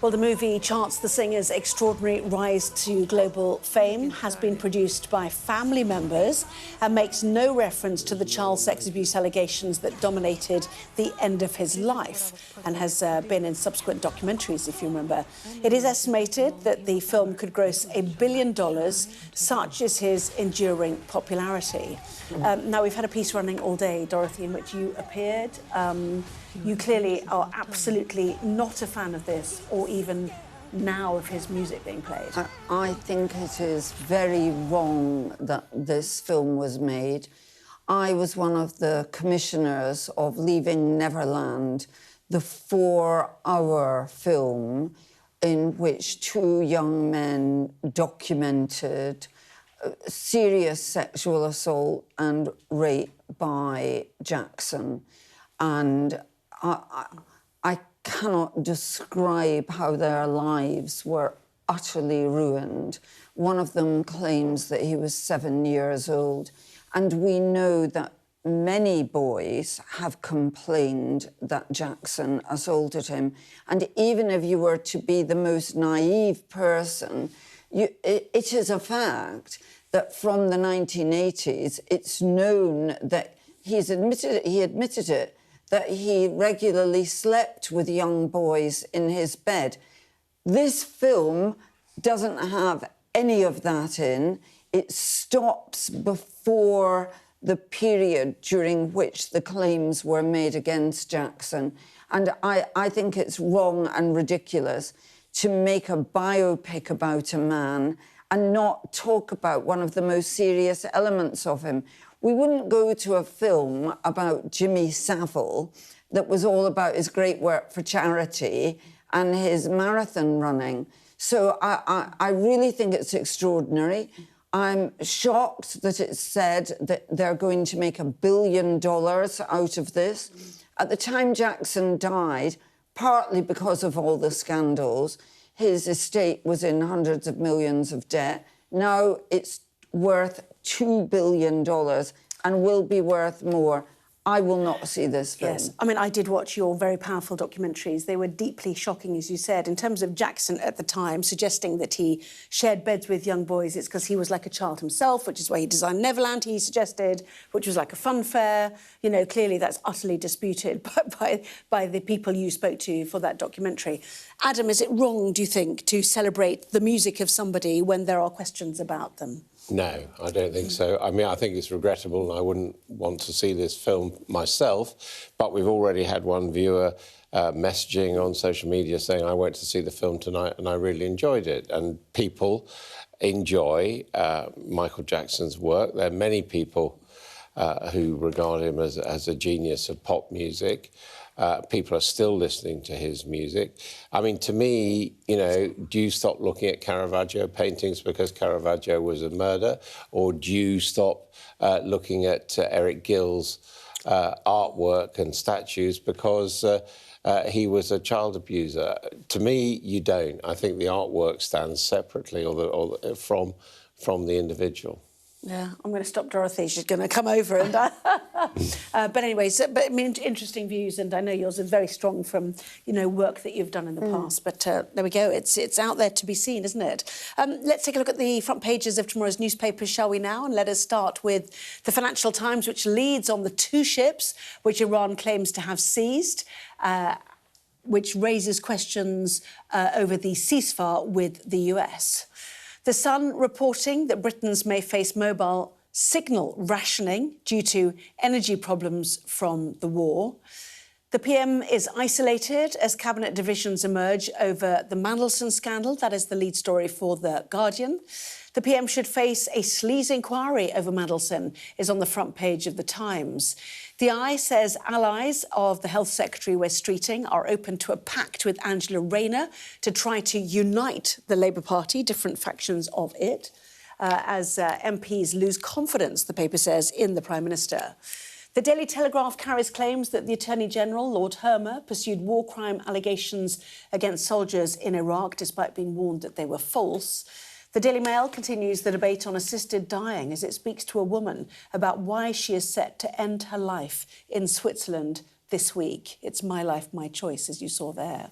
Well, the movie charts the singer's extraordinary rise to global fame, has been produced by family members and makes no reference to the child sex abuse allegations that dominated the end of his life and has been in subsequent documentaries, if you remember. It is estimated that the film could gross $1 billion, such is his enduring popularity. Now, we've had a piece running all day, Dorothy, in which you appeared. You clearly are absolutely not a fan of this, or even now of his music being played. I think it is very wrong that this film was made. I was one of the commissioners of Leaving Neverland, the 4-hour film in which 2 young men documented serious sexual assault and rape by Jackson, and I cannot describe how their lives were utterly ruined. One of them claims that he was 7 years old, and we know that many boys have complained that Jackson assaulted him. And even if you were to be the most naive person, it is a fact that from the 1980s, it's known that he admitted it, that he regularly slept with young boys in his bed. This film doesn't have any of that in. It stops before the period during which the claims were made against Jackson. And I think it's wrong and ridiculous to make a biopic about a man and not talk about one of the most serious elements of him. We wouldn't go to a film about Jimmy Savile that was all about his great work for charity and his marathon running. So I really think it's extraordinary. I'm shocked that it's said that they're going to make $1 billion out of this. At the time Jackson died, partly because of all the scandals, his estate was in hundreds of millions of debt. Now it's worth $2 billion and will be worth more. I will not see this film. Yes, I mean, I did watch your very powerful documentaries. They were deeply shocking, as you said, in terms of Jackson at the time, suggesting that he shared beds with young boys. It's because he was like a child himself, which is why he designed Neverland, he suggested, which was like a fun fair. You know, clearly that's utterly disputed by the people you spoke to for that documentary. Adam, is it wrong, do you think, to celebrate the music of somebody when there are questions about them? No, I don't think so. I mean, I think it's regrettable and I wouldn't want to see this film myself, but we've already had one viewer messaging on social media saying, I went to see the film tonight and I really enjoyed it. And people enjoy Michael Jackson's work. There are many people who regard him as a genius of pop music. People are still listening to his music. I mean, to me, you know, do you stop looking at Caravaggio paintings because Caravaggio was a murderer? Or do you stop looking at Eric Gill's artwork and statues because he was a child abuser? To me, you don't. I think the artwork stands separately from the individual. Yeah, I'm going to stop Dorothy. She's going to come over and... but anyways, but I mean, interesting views, and I know yours are very strong from, you know, work that you've done in the past. But there we go. It's out there to be seen, isn't it? Let's take a look at the front pages of tomorrow's newspapers, shall we now? And let us start with the Financial Times, which leads on the 2 ships which Iran claims to have seized, which raises questions over the ceasefire with the US. The Sun reporting that Britons may face mobile signal rationing due to energy problems from the war. The PM is isolated as cabinet divisions emerge over the Mandelson scandal. That is the lead story for The Guardian. The PM should face a sleaze inquiry over Mandelson is on the front page of The Times. The Eye says allies of the Health Secretary Wes Streeting are open to a pact with Angela Rayner to try to unite the Labour Party, different factions of it, as MPs lose confidence, the paper says, in the Prime Minister. The Daily Telegraph carries claims that the Attorney-General, Lord Hermer, pursued war crime allegations against soldiers in Iraq, despite being warned that they were false. The Daily Mail continues the debate on assisted dying as it speaks to a woman about why she is set to end her life in Switzerland this week. It's My Life, My Choice, as you saw there.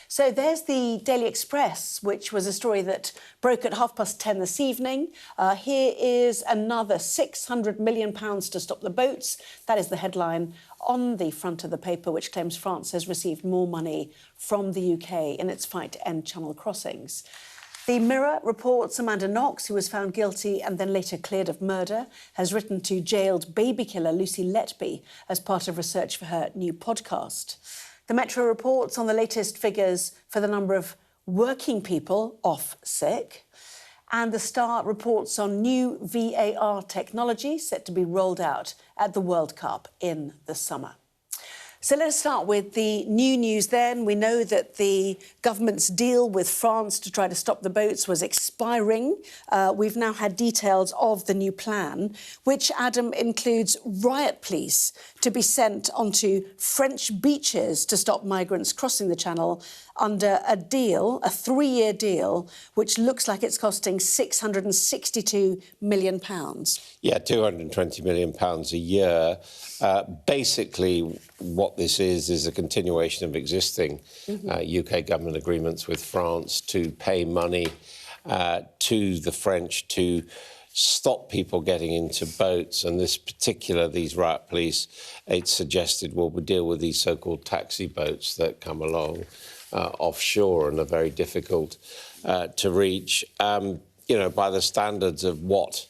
So there's the Daily Express, which was a story that broke at 10:30 this evening. Here is another £600 million to stop the boats. That is the headline on the front of the paper, which claims France has received more money from the UK in its fight to end channel crossings. The Mirror reports Amanda Knox, who was found guilty and then later cleared of murder, has written to jailed baby killer Lucy Letby as part of research for her new podcast. The Metro reports on the latest figures for the number of working people off sick. And the Star reports on new VAR technology set to be rolled out at the World Cup in the summer. So let us start with the new news then. We know that the government's deal with France to try to stop the boats was expiring. We've now had details of the new plan, which, Adam, includes riot police to be sent onto French beaches to stop migrants crossing the Channel under a deal, a 3-year deal, which looks like it's costing £662 million. Yeah, £220 million a year. Basically, what this is a continuation of existing UK government agreements with France to pay money to the French to stop people getting into boats. And these riot police, it's suggested, will deal with these so-called taxi boats that come along offshore and are very difficult to reach. By the standards of what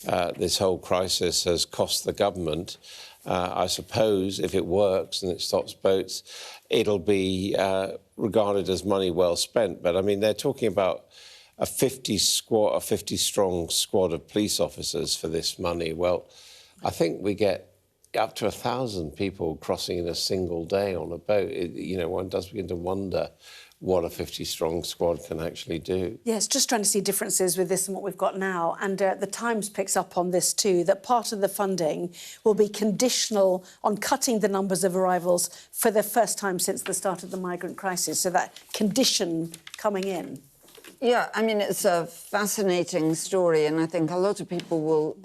this whole crisis has cost the government, I suppose if it works and it stops boats, it'll be regarded as money well spent. But I mean, they're talking about a 50-strong squad of police officers for this money. Well, I think we get up to 1,000 people crossing in a single day on a boat. One does begin to wonder what a 50-strong squad can actually do. Yes, just trying to see differences with this and what we've got now. And the Times picks up on this too, that part of the funding will be conditional on cutting the numbers of arrivals for the first time since the start of the migrant crisis. So that condition coming in. Yeah, I mean, it's a fascinating story, and I think a lot of people will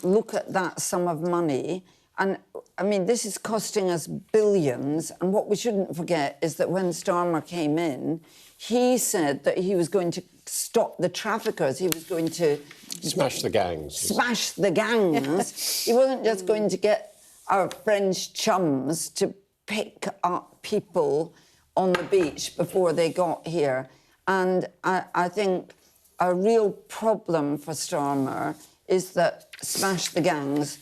look at that sum of money. And, I mean, this is costing us billions. And what we shouldn't forget is that when Starmer came in, he said that he was going to stop the traffickers. He was going to... Smash the gangs. Smash the gangs. He wasn't just going to get our French chums to pick up people on the beach before they got here. And I think a real problem for Starmer is that smash the gangs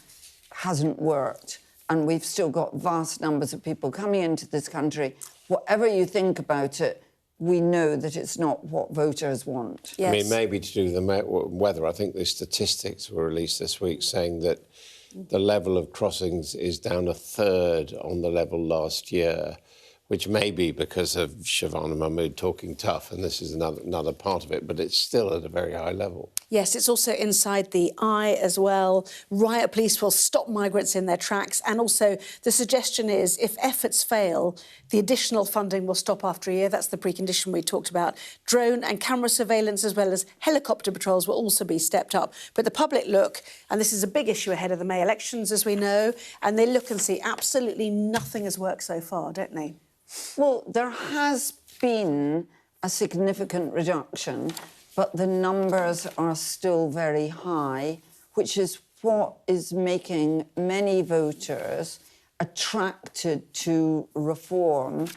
hasn't worked, and we've still got vast numbers of people coming into this country. Whatever you think about it, we know that it's not what voters want. Yes. I mean, maybe to do with the weather, I think the statistics were released this week saying that the level of crossings is down 1/3 on the level last year, which may be because of Shavana Mahmood talking tough, and this is another part of it, but it's still at a very high level. Yes, it's also inside the eye as well. Riot police will stop migrants in their tracks, and also the suggestion is if efforts fail, the additional funding will stop after a year. That's the precondition we talked about. Drone and camera surveillance as well as helicopter patrols will also be stepped up. But the public look, and this is a big issue ahead of the May elections, as we know, and they look and see absolutely nothing has worked so far, don't they? Well, there has been a significant reduction, but the numbers are still very high, which is what is making many voters attracted to reform,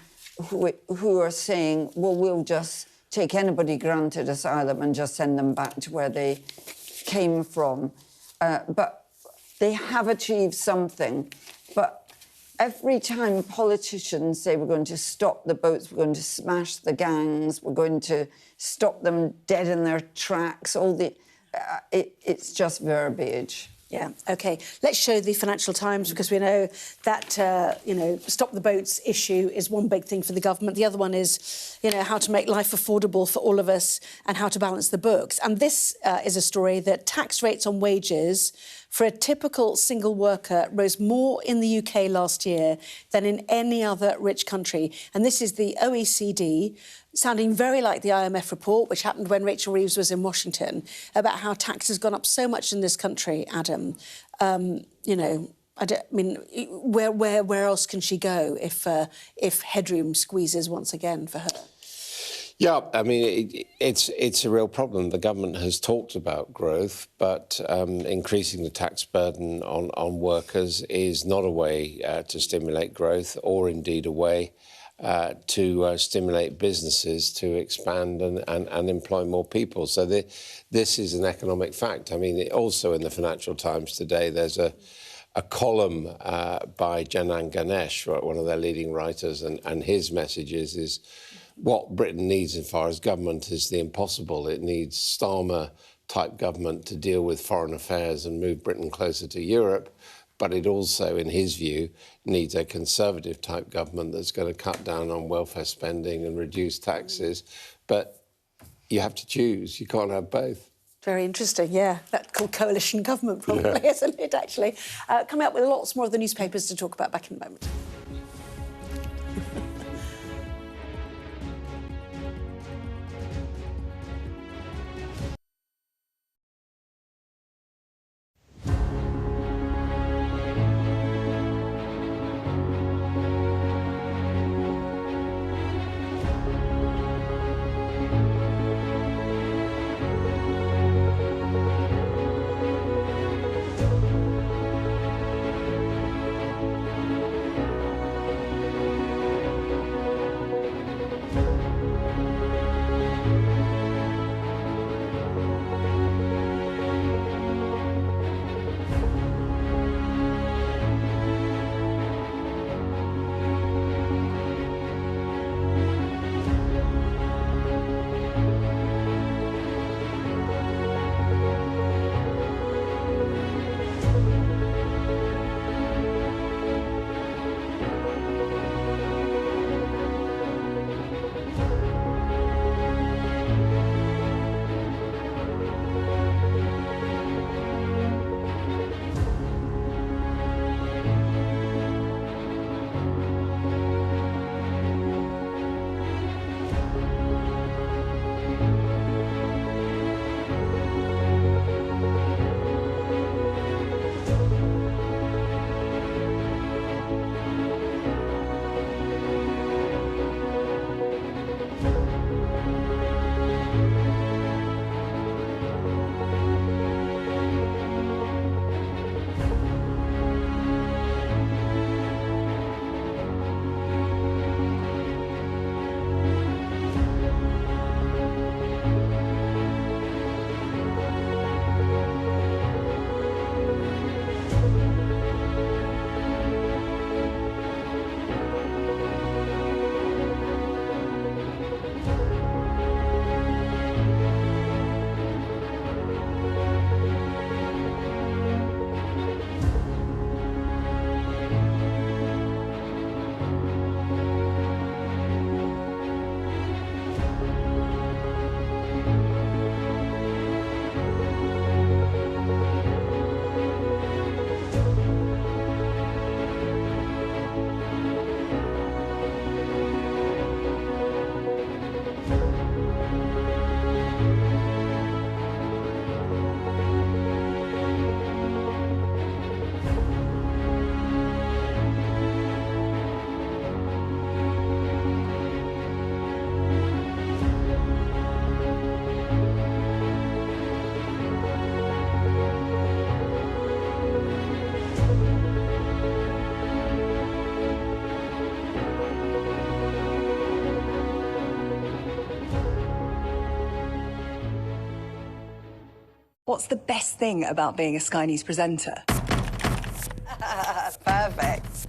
who are saying, well, we'll just take anybody granted asylum and just send them back to where they came from. But they have achieved something. But every time politicians say we're going to stop the boats, we're going to smash the gangs, we're going to stop them dead in their tracks, it's just verbiage. Yeah, OK. Let's show the Financial Times, because we know that, stop the boats issue is one big thing for the government. The other one is, how to make life affordable for all of us and how to balance the books. And this is a story that tax rates on wages for a typical single worker rose more in the UK last year than in any other rich country. And this is the OECD, sounding very like the IMF report, which happened when Rachel Reeves was in Washington, about how tax has gone up so much in this country, Adam. Where else can she go if headroom squeezes once again for her? Yeah, I mean, it's a real problem. The government has talked about growth, but increasing the tax burden on workers is not a way to stimulate growth, or indeed a way to stimulate businesses to expand and employ more people. So this is an economic fact. I mean, also in the Financial Times today, there's a column by Janan Ganesh, one of their leading writers, and his message is what Britain needs as far as government is the impossible. It needs Starmer-type government to deal with foreign affairs and move Britain closer to Europe. But it also, in his view, needs a Conservative-type government that's going to cut down on welfare spending and reduce taxes. But you have to choose. You can't have both. Very interesting, yeah. That's called coalition government, probably, isn't it, actually? Coming up with lots more of the newspapers to talk about back in a moment. What's the best thing about being a Sky News presenter? Perfect.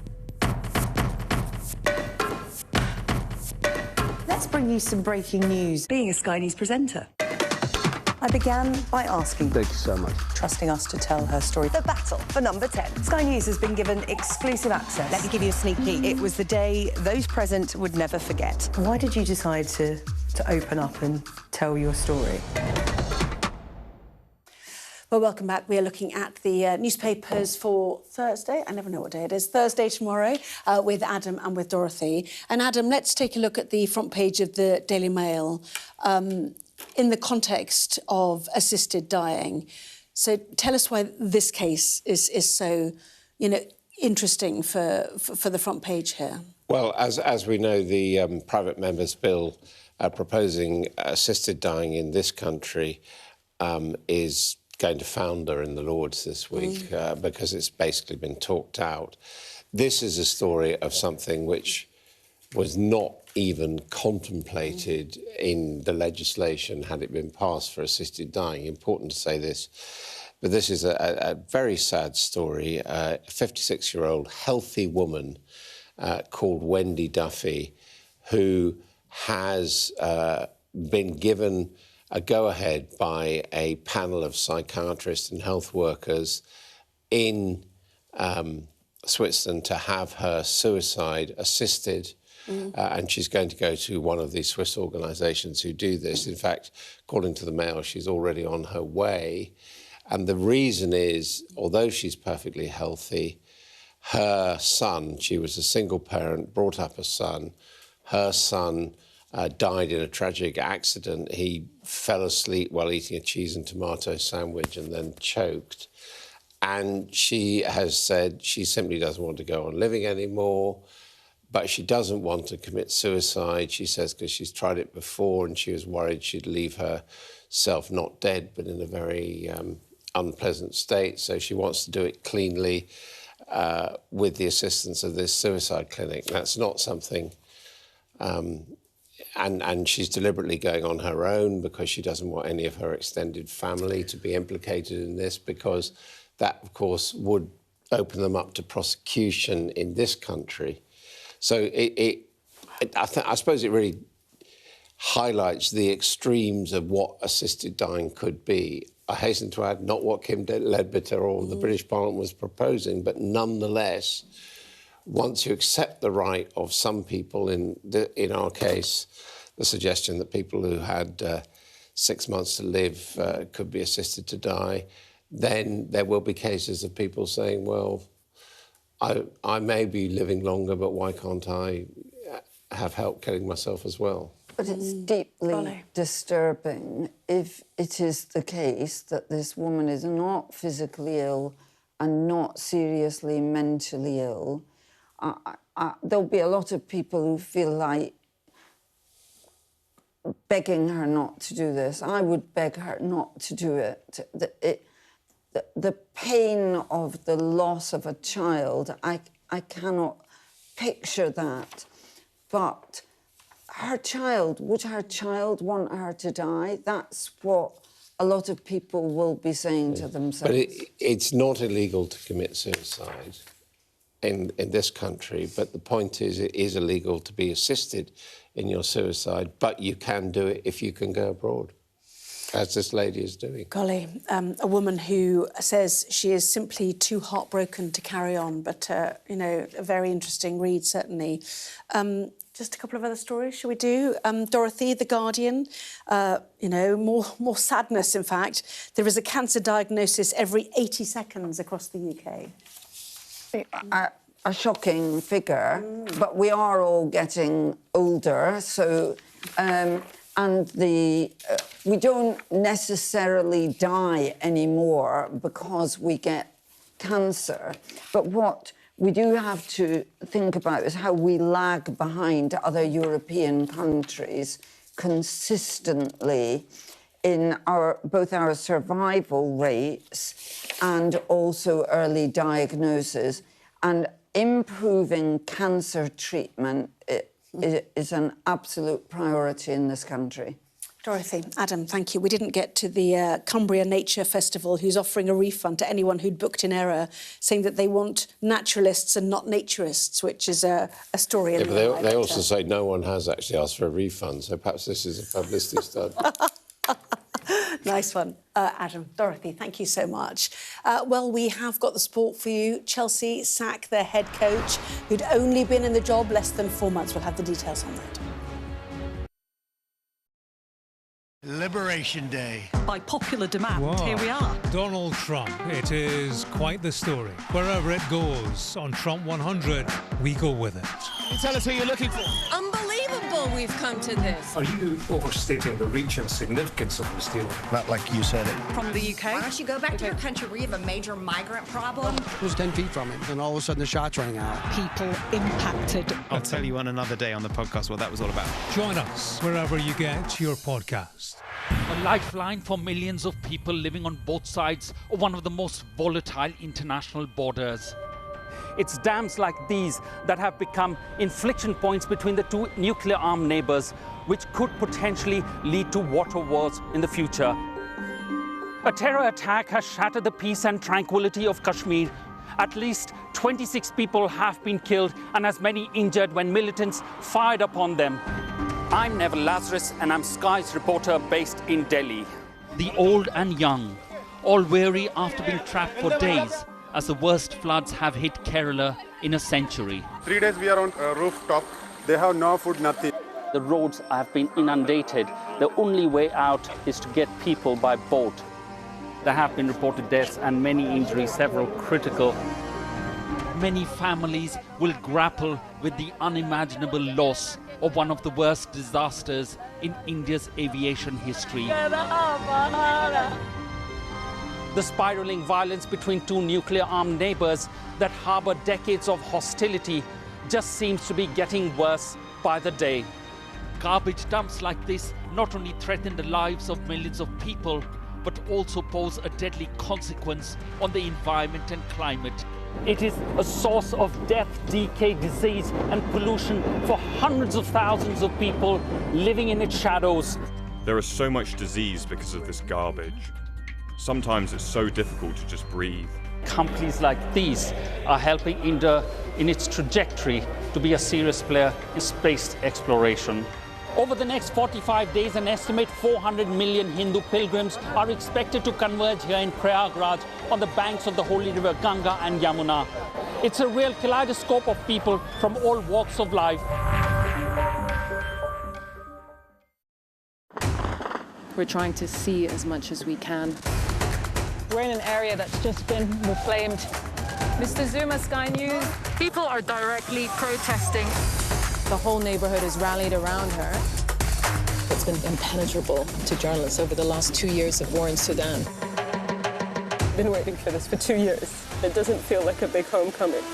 Let's bring you some breaking news. Being a Sky News presenter. I began by asking, Thank you so much. trusting us to tell her story. The battle for number 10. Sky News has been given exclusive access. Let me give you a sneak peek. It was the day those present would never forget. Why did you decide to open up and tell your story? Well, welcome back. We are looking at the newspapers for Thursday. I never know what day it is. Thursday tomorrow with Adam and with Dorothy. And Adam, let's take a look at the front page of the Daily Mail in the context of assisted dying. So tell us why this case is so, interesting for the front page here. Well, as we know, the private members' bill proposing assisted dying in this country is going to founder in the Lords this week because it's basically been talked out. This is a story of something which was not even contemplated in the legislation had it been passed for assisted dying. Important to say this. But this is a very sad story. A 56-year-old healthy woman called Wendy Duffy, who has been given a go-ahead by a panel of psychiatrists and health workers in Switzerland to have her suicide assisted and she's going to go to one of these Swiss organisations who do this. In fact, according to the Mail, she's already on her way. And the reason is, although she's perfectly healthy, her son, she was a single parent, brought up a son, her son died in a tragic accident. He fell asleep while eating a cheese and tomato sandwich and then choked. And she has said she simply doesn't want to go on living anymore, but she doesn't want to commit suicide, she says, because she's tried it before and she was worried she'd leave herself not dead, but in a very unpleasant state. So she wants to do it cleanly with the assistance of this suicide clinic. That's not something... And she's deliberately going on her own because she doesn't want any of her extended family to be implicated in this, because that, of course, would open them up to prosecution in this country. So I suppose it really highlights the extremes of what assisted dying could be. I hasten to add, not what Kim Leadbitter or the British Parliament was proposing, but nonetheless, once you accept the right of some people, in our case, the suggestion that people who had 6 months to live could be assisted to die, then there will be cases of people saying, well, I may be living longer, but why can't I have help killing myself as well? But it's deeply disturbing if it is the case that this woman is not physically ill and not seriously mentally ill. There'll be a lot of people who feel like begging her not to do this. I would beg her not to do it. The pain of the loss of a child, I cannot picture that. But her child, would her child want her to die? That's what a lot of people will be saying to themselves. But it's not illegal to commit suicide in this country, but the point is it is illegal to be assisted in your suicide, but you can do it if you can go abroad, as this lady is doing. Golly, a woman who says she is simply too heartbroken to carry on, but, you know, a very interesting read, certainly. Just a couple of other stories, shall we do? Dorothy, The Guardian, you know, more sadness, in fact. There is a cancer diagnosis every 80 seconds across the UK. A shocking figure, but we are all getting older, so... and we don't necessarily die anymore because we get cancer. But what we do have to think about is how we lag behind other European countries consistently in both our survival rates and also early diagnosis. And improving cancer treatment is an absolute priority in this country. Dorothy, Adam, thank you. We didn't get to the Cumbria Nature Festival, who's offering a refund to anyone who'd booked in error, saying that they want naturalists and not naturists, which is a story. Yeah, but they also say no one has actually asked for a refund, so perhaps this is a publicity stunt. Nice one. Adam, Dorothy, thank you so much. Well, we have got the sport for you. Chelsea sack their head coach, who'd only been in the job less than 4 months. We'll have the details on that. Liberation Day. By popular demand, here we are. Donald Trump. It is quite the story. Wherever it goes, on Trump 100, we go with it. Can you tell us who you're looking for? Unbelievable we've come to this. Are you overstating the reach and significance of this deal? Not like you said it. From the UK? Why don't you go back to your country where you have a major migrant problem? It was 10 feet from him, and all of a sudden the shot's rang out. People impacted. I'll tell you on another day on the podcast what that was all about. Join us wherever you get your podcast. A lifeline for millions of people living on both sides of one of the most volatile international borders. It's dams like these that have become inflection points between the two nuclear-armed neighbors, which could potentially lead to water wars in the future. A terror attack has shattered the peace and tranquility of Kashmir. At least 26 people have been killed and as many injured when militants fired upon them. I'm Neville Lazarus and I'm Sky's reporter based in Delhi. The old and young, all weary after being trapped for days as the worst floods have hit Kerala in a century. 3 days we are on rooftop They have no food, nothing. The roads have been inundated. The only way out is to get people by boat. There have been reported deaths and many injuries, several critical. Many families will grapple with the unimaginable loss of one of the worst disasters in India's aviation history. The spiraling violence between two nuclear-armed neighbors that harbor decades of hostility just seems to be getting worse by the day. Garbage dumps like this not only threaten the lives of millions of people, but also pose a deadly consequence on the environment and climate. It is a source of death, decay, disease and pollution for hundreds of thousands of people living in its shadows. There is so much disease because of this garbage. Sometimes it's so difficult to just breathe. Companies like these are helping India in its trajectory to be a serious player in space exploration. Over the next 45 days, an estimated 400 million Hindu pilgrims are expected to converge here in Prayagraj on the banks of the holy river Ganga and Yamuna. It's a real kaleidoscope of people from all walks of life. We're trying to see as much as we can. We're in an area that's just been reclaimed. Mr. Zuma, Sky News. People are directly protesting. The whole neighborhood is rallied around her. It's been impenetrable to journalists over the last 2 years of war in Sudan. I've been waiting for this for 2 years. It doesn't feel like a big homecoming.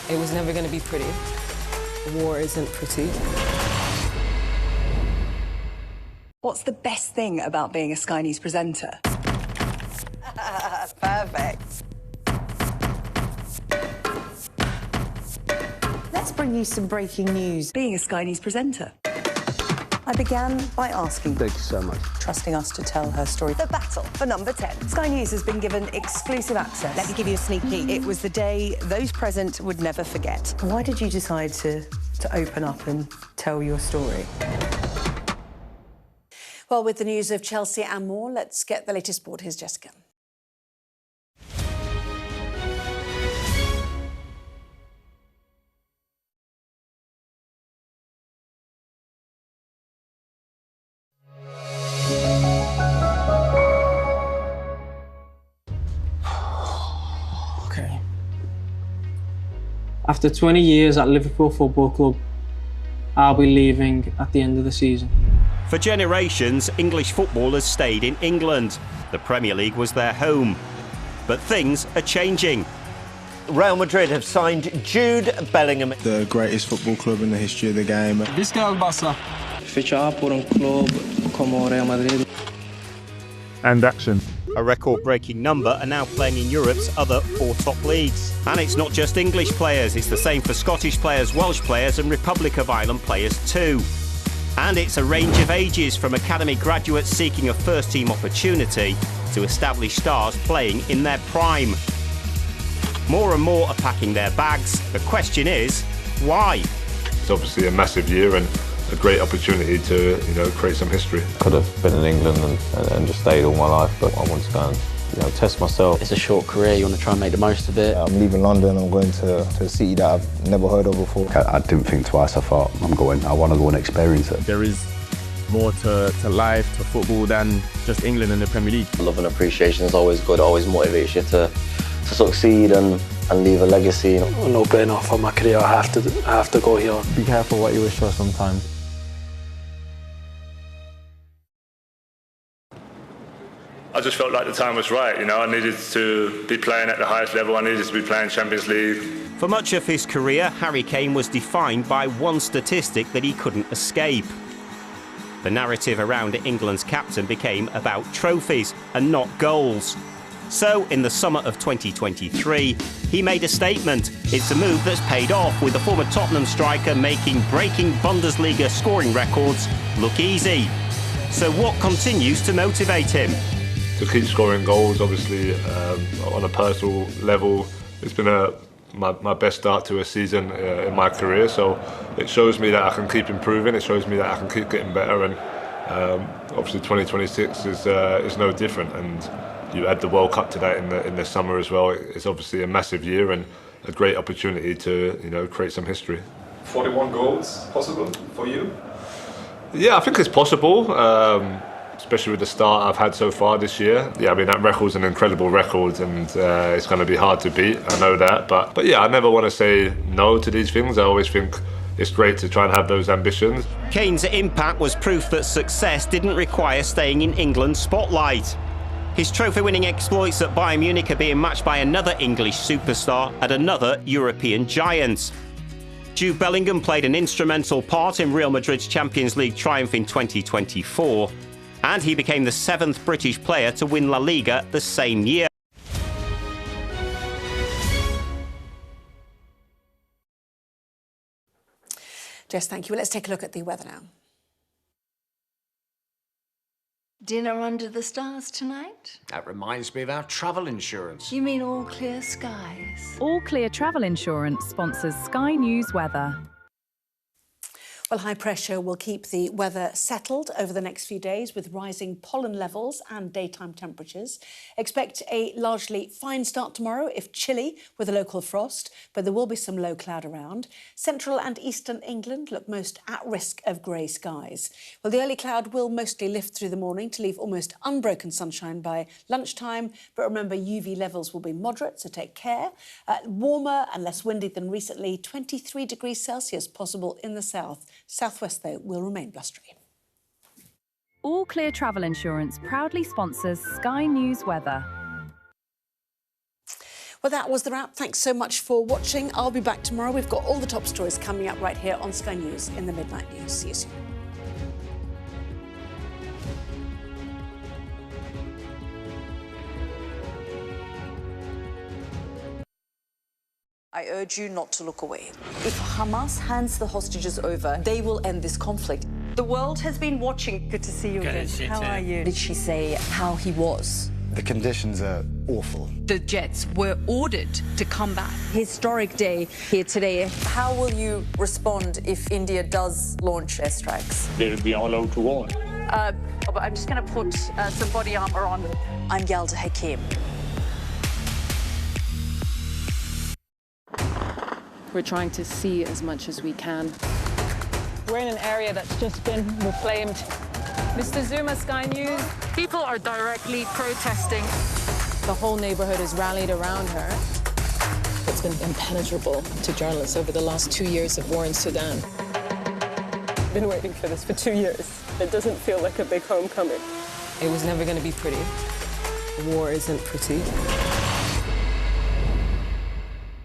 It was never going to be pretty. War isn't pretty. What's the best thing about being a Sky News presenter? Perfect. Let's bring you some breaking news. Being a Sky News presenter. I began by asking... Thank you so much. ...trusting us to tell her story. The battle for number 10. Sky News has been given exclusive access. Let me give you a sneak peek. It was the day those present would never forget. Why did you decide to open up and tell your story? Well, with the news of Chelsea and more, let's get the latest sport. Here's Jessica. Okay. After 20 years at Liverpool Football Club, I'll be leaving at the end of the season. For generations, English footballers stayed in England. The Premier League was their home. But things are changing. Real Madrid have signed Jude Bellingham. The greatest football club in the history of the game. Visca al Barça. Fichar por un club como Real Madrid. And action. A record-breaking number are now playing in Europe's other 4 top leagues. And it's not just English players, it's the same for Scottish players, Welsh players and Republic of Ireland players too. And it's a range of ages, from academy graduates seeking a first-team opportunity to established stars playing in their prime. More and more are packing their bags. The question is, why? It's obviously a massive year and a great opportunity to, create some history. Could have been in England and just stayed all my life, but I want to go and, test myself. It's a short career, you want to try and make the most of it. I'm leaving London, I'm going to a city that I've never heard of before. I didn't think twice, I thought, I want to go and experience it. There is more to life, to football, than just England and the Premier League. Love and appreciation is always good, always motivates you to succeed and leave a legacy. I'm not playing off on my career, I have to go here. Be careful what you wish for sometimes. I just felt like the time was right, I needed to be playing at the highest level, I needed to be playing Champions League. For much of his career, Harry Kane was defined by one statistic that he couldn't escape. The narrative around England's captain became about trophies and not goals. So, in the summer of 2023, he made a statement. It's a move that's paid off, with the former Tottenham striker breaking Bundesliga scoring records look easy. So what continues to motivate him? To keep scoring goals, obviously, on a personal level, it's been my best start to a season in my career, so it shows me that I can keep improving, it shows me that I can keep getting better, and obviously 2026 is no different, and you add the World Cup to that in the summer as well. It's obviously a massive year and a great opportunity to create some history. 41 goals possible for you? Yeah, I think it's possible, especially with the start I've had so far this year. Yeah, I mean, that record's an incredible record, and it's going to be hard to beat, I know that. But yeah, I never want to say no to these things. I always think it's great to try and have those ambitions. Kane's impact was proof that success didn't require staying in England's spotlight. His trophy-winning exploits at Bayern Munich are being matched by another English superstar and another European giant. Jude Bellingham played an instrumental part in Real Madrid's Champions League triumph in 2024, and he became the 7th British player to win La Liga the same year. Jess, thank you. Well, let's take a look at the weather now. Dinner under the stars tonight? That reminds me of our travel insurance. You mean All Clear Skies? All Clear Travel Insurance sponsors Sky News Weather. Well, high pressure will keep the weather settled over the next few days with rising pollen levels and daytime temperatures. Expect a largely fine start tomorrow, if chilly, with a local frost, but there will be some low cloud around. Central and eastern England look most at risk of grey skies. Well, the early cloud will mostly lift through the morning to leave almost unbroken sunshine by lunchtime. But remember, UV levels will be moderate, so take care. Warmer and less windy than recently, 23 degrees Celsius possible in the south. Southwest, though, will remain blustery. All Clear Travel Insurance proudly sponsors Sky News Weather. Well, that was the wrap. Thanks so much for watching. I'll be back tomorrow. We've got all the top stories coming up right here on Sky News in the Midnight News. See you soon. I urge you not to look away. If Hamas hands the hostages over, they will end this conflict. The world has been watching. Good to see you again. How are you? Did she say how he was? The conditions are awful. The jets were ordered to come back. Historic day here today. How will you respond if India does launch airstrikes? They'll be all out to war. I'm just going to put some body armor on. I'm Yalda Hakim. We're trying to see as much as we can. We're in an area that's just been reclaimed. Mr. Zuma, Sky News. People are directly protesting. The whole neighborhood has rallied around her. It's been impenetrable to journalists over the last 2 years of war in Sudan. I've been waiting for this for 2 years. It doesn't feel like a big homecoming. It was never going to be pretty. War isn't pretty.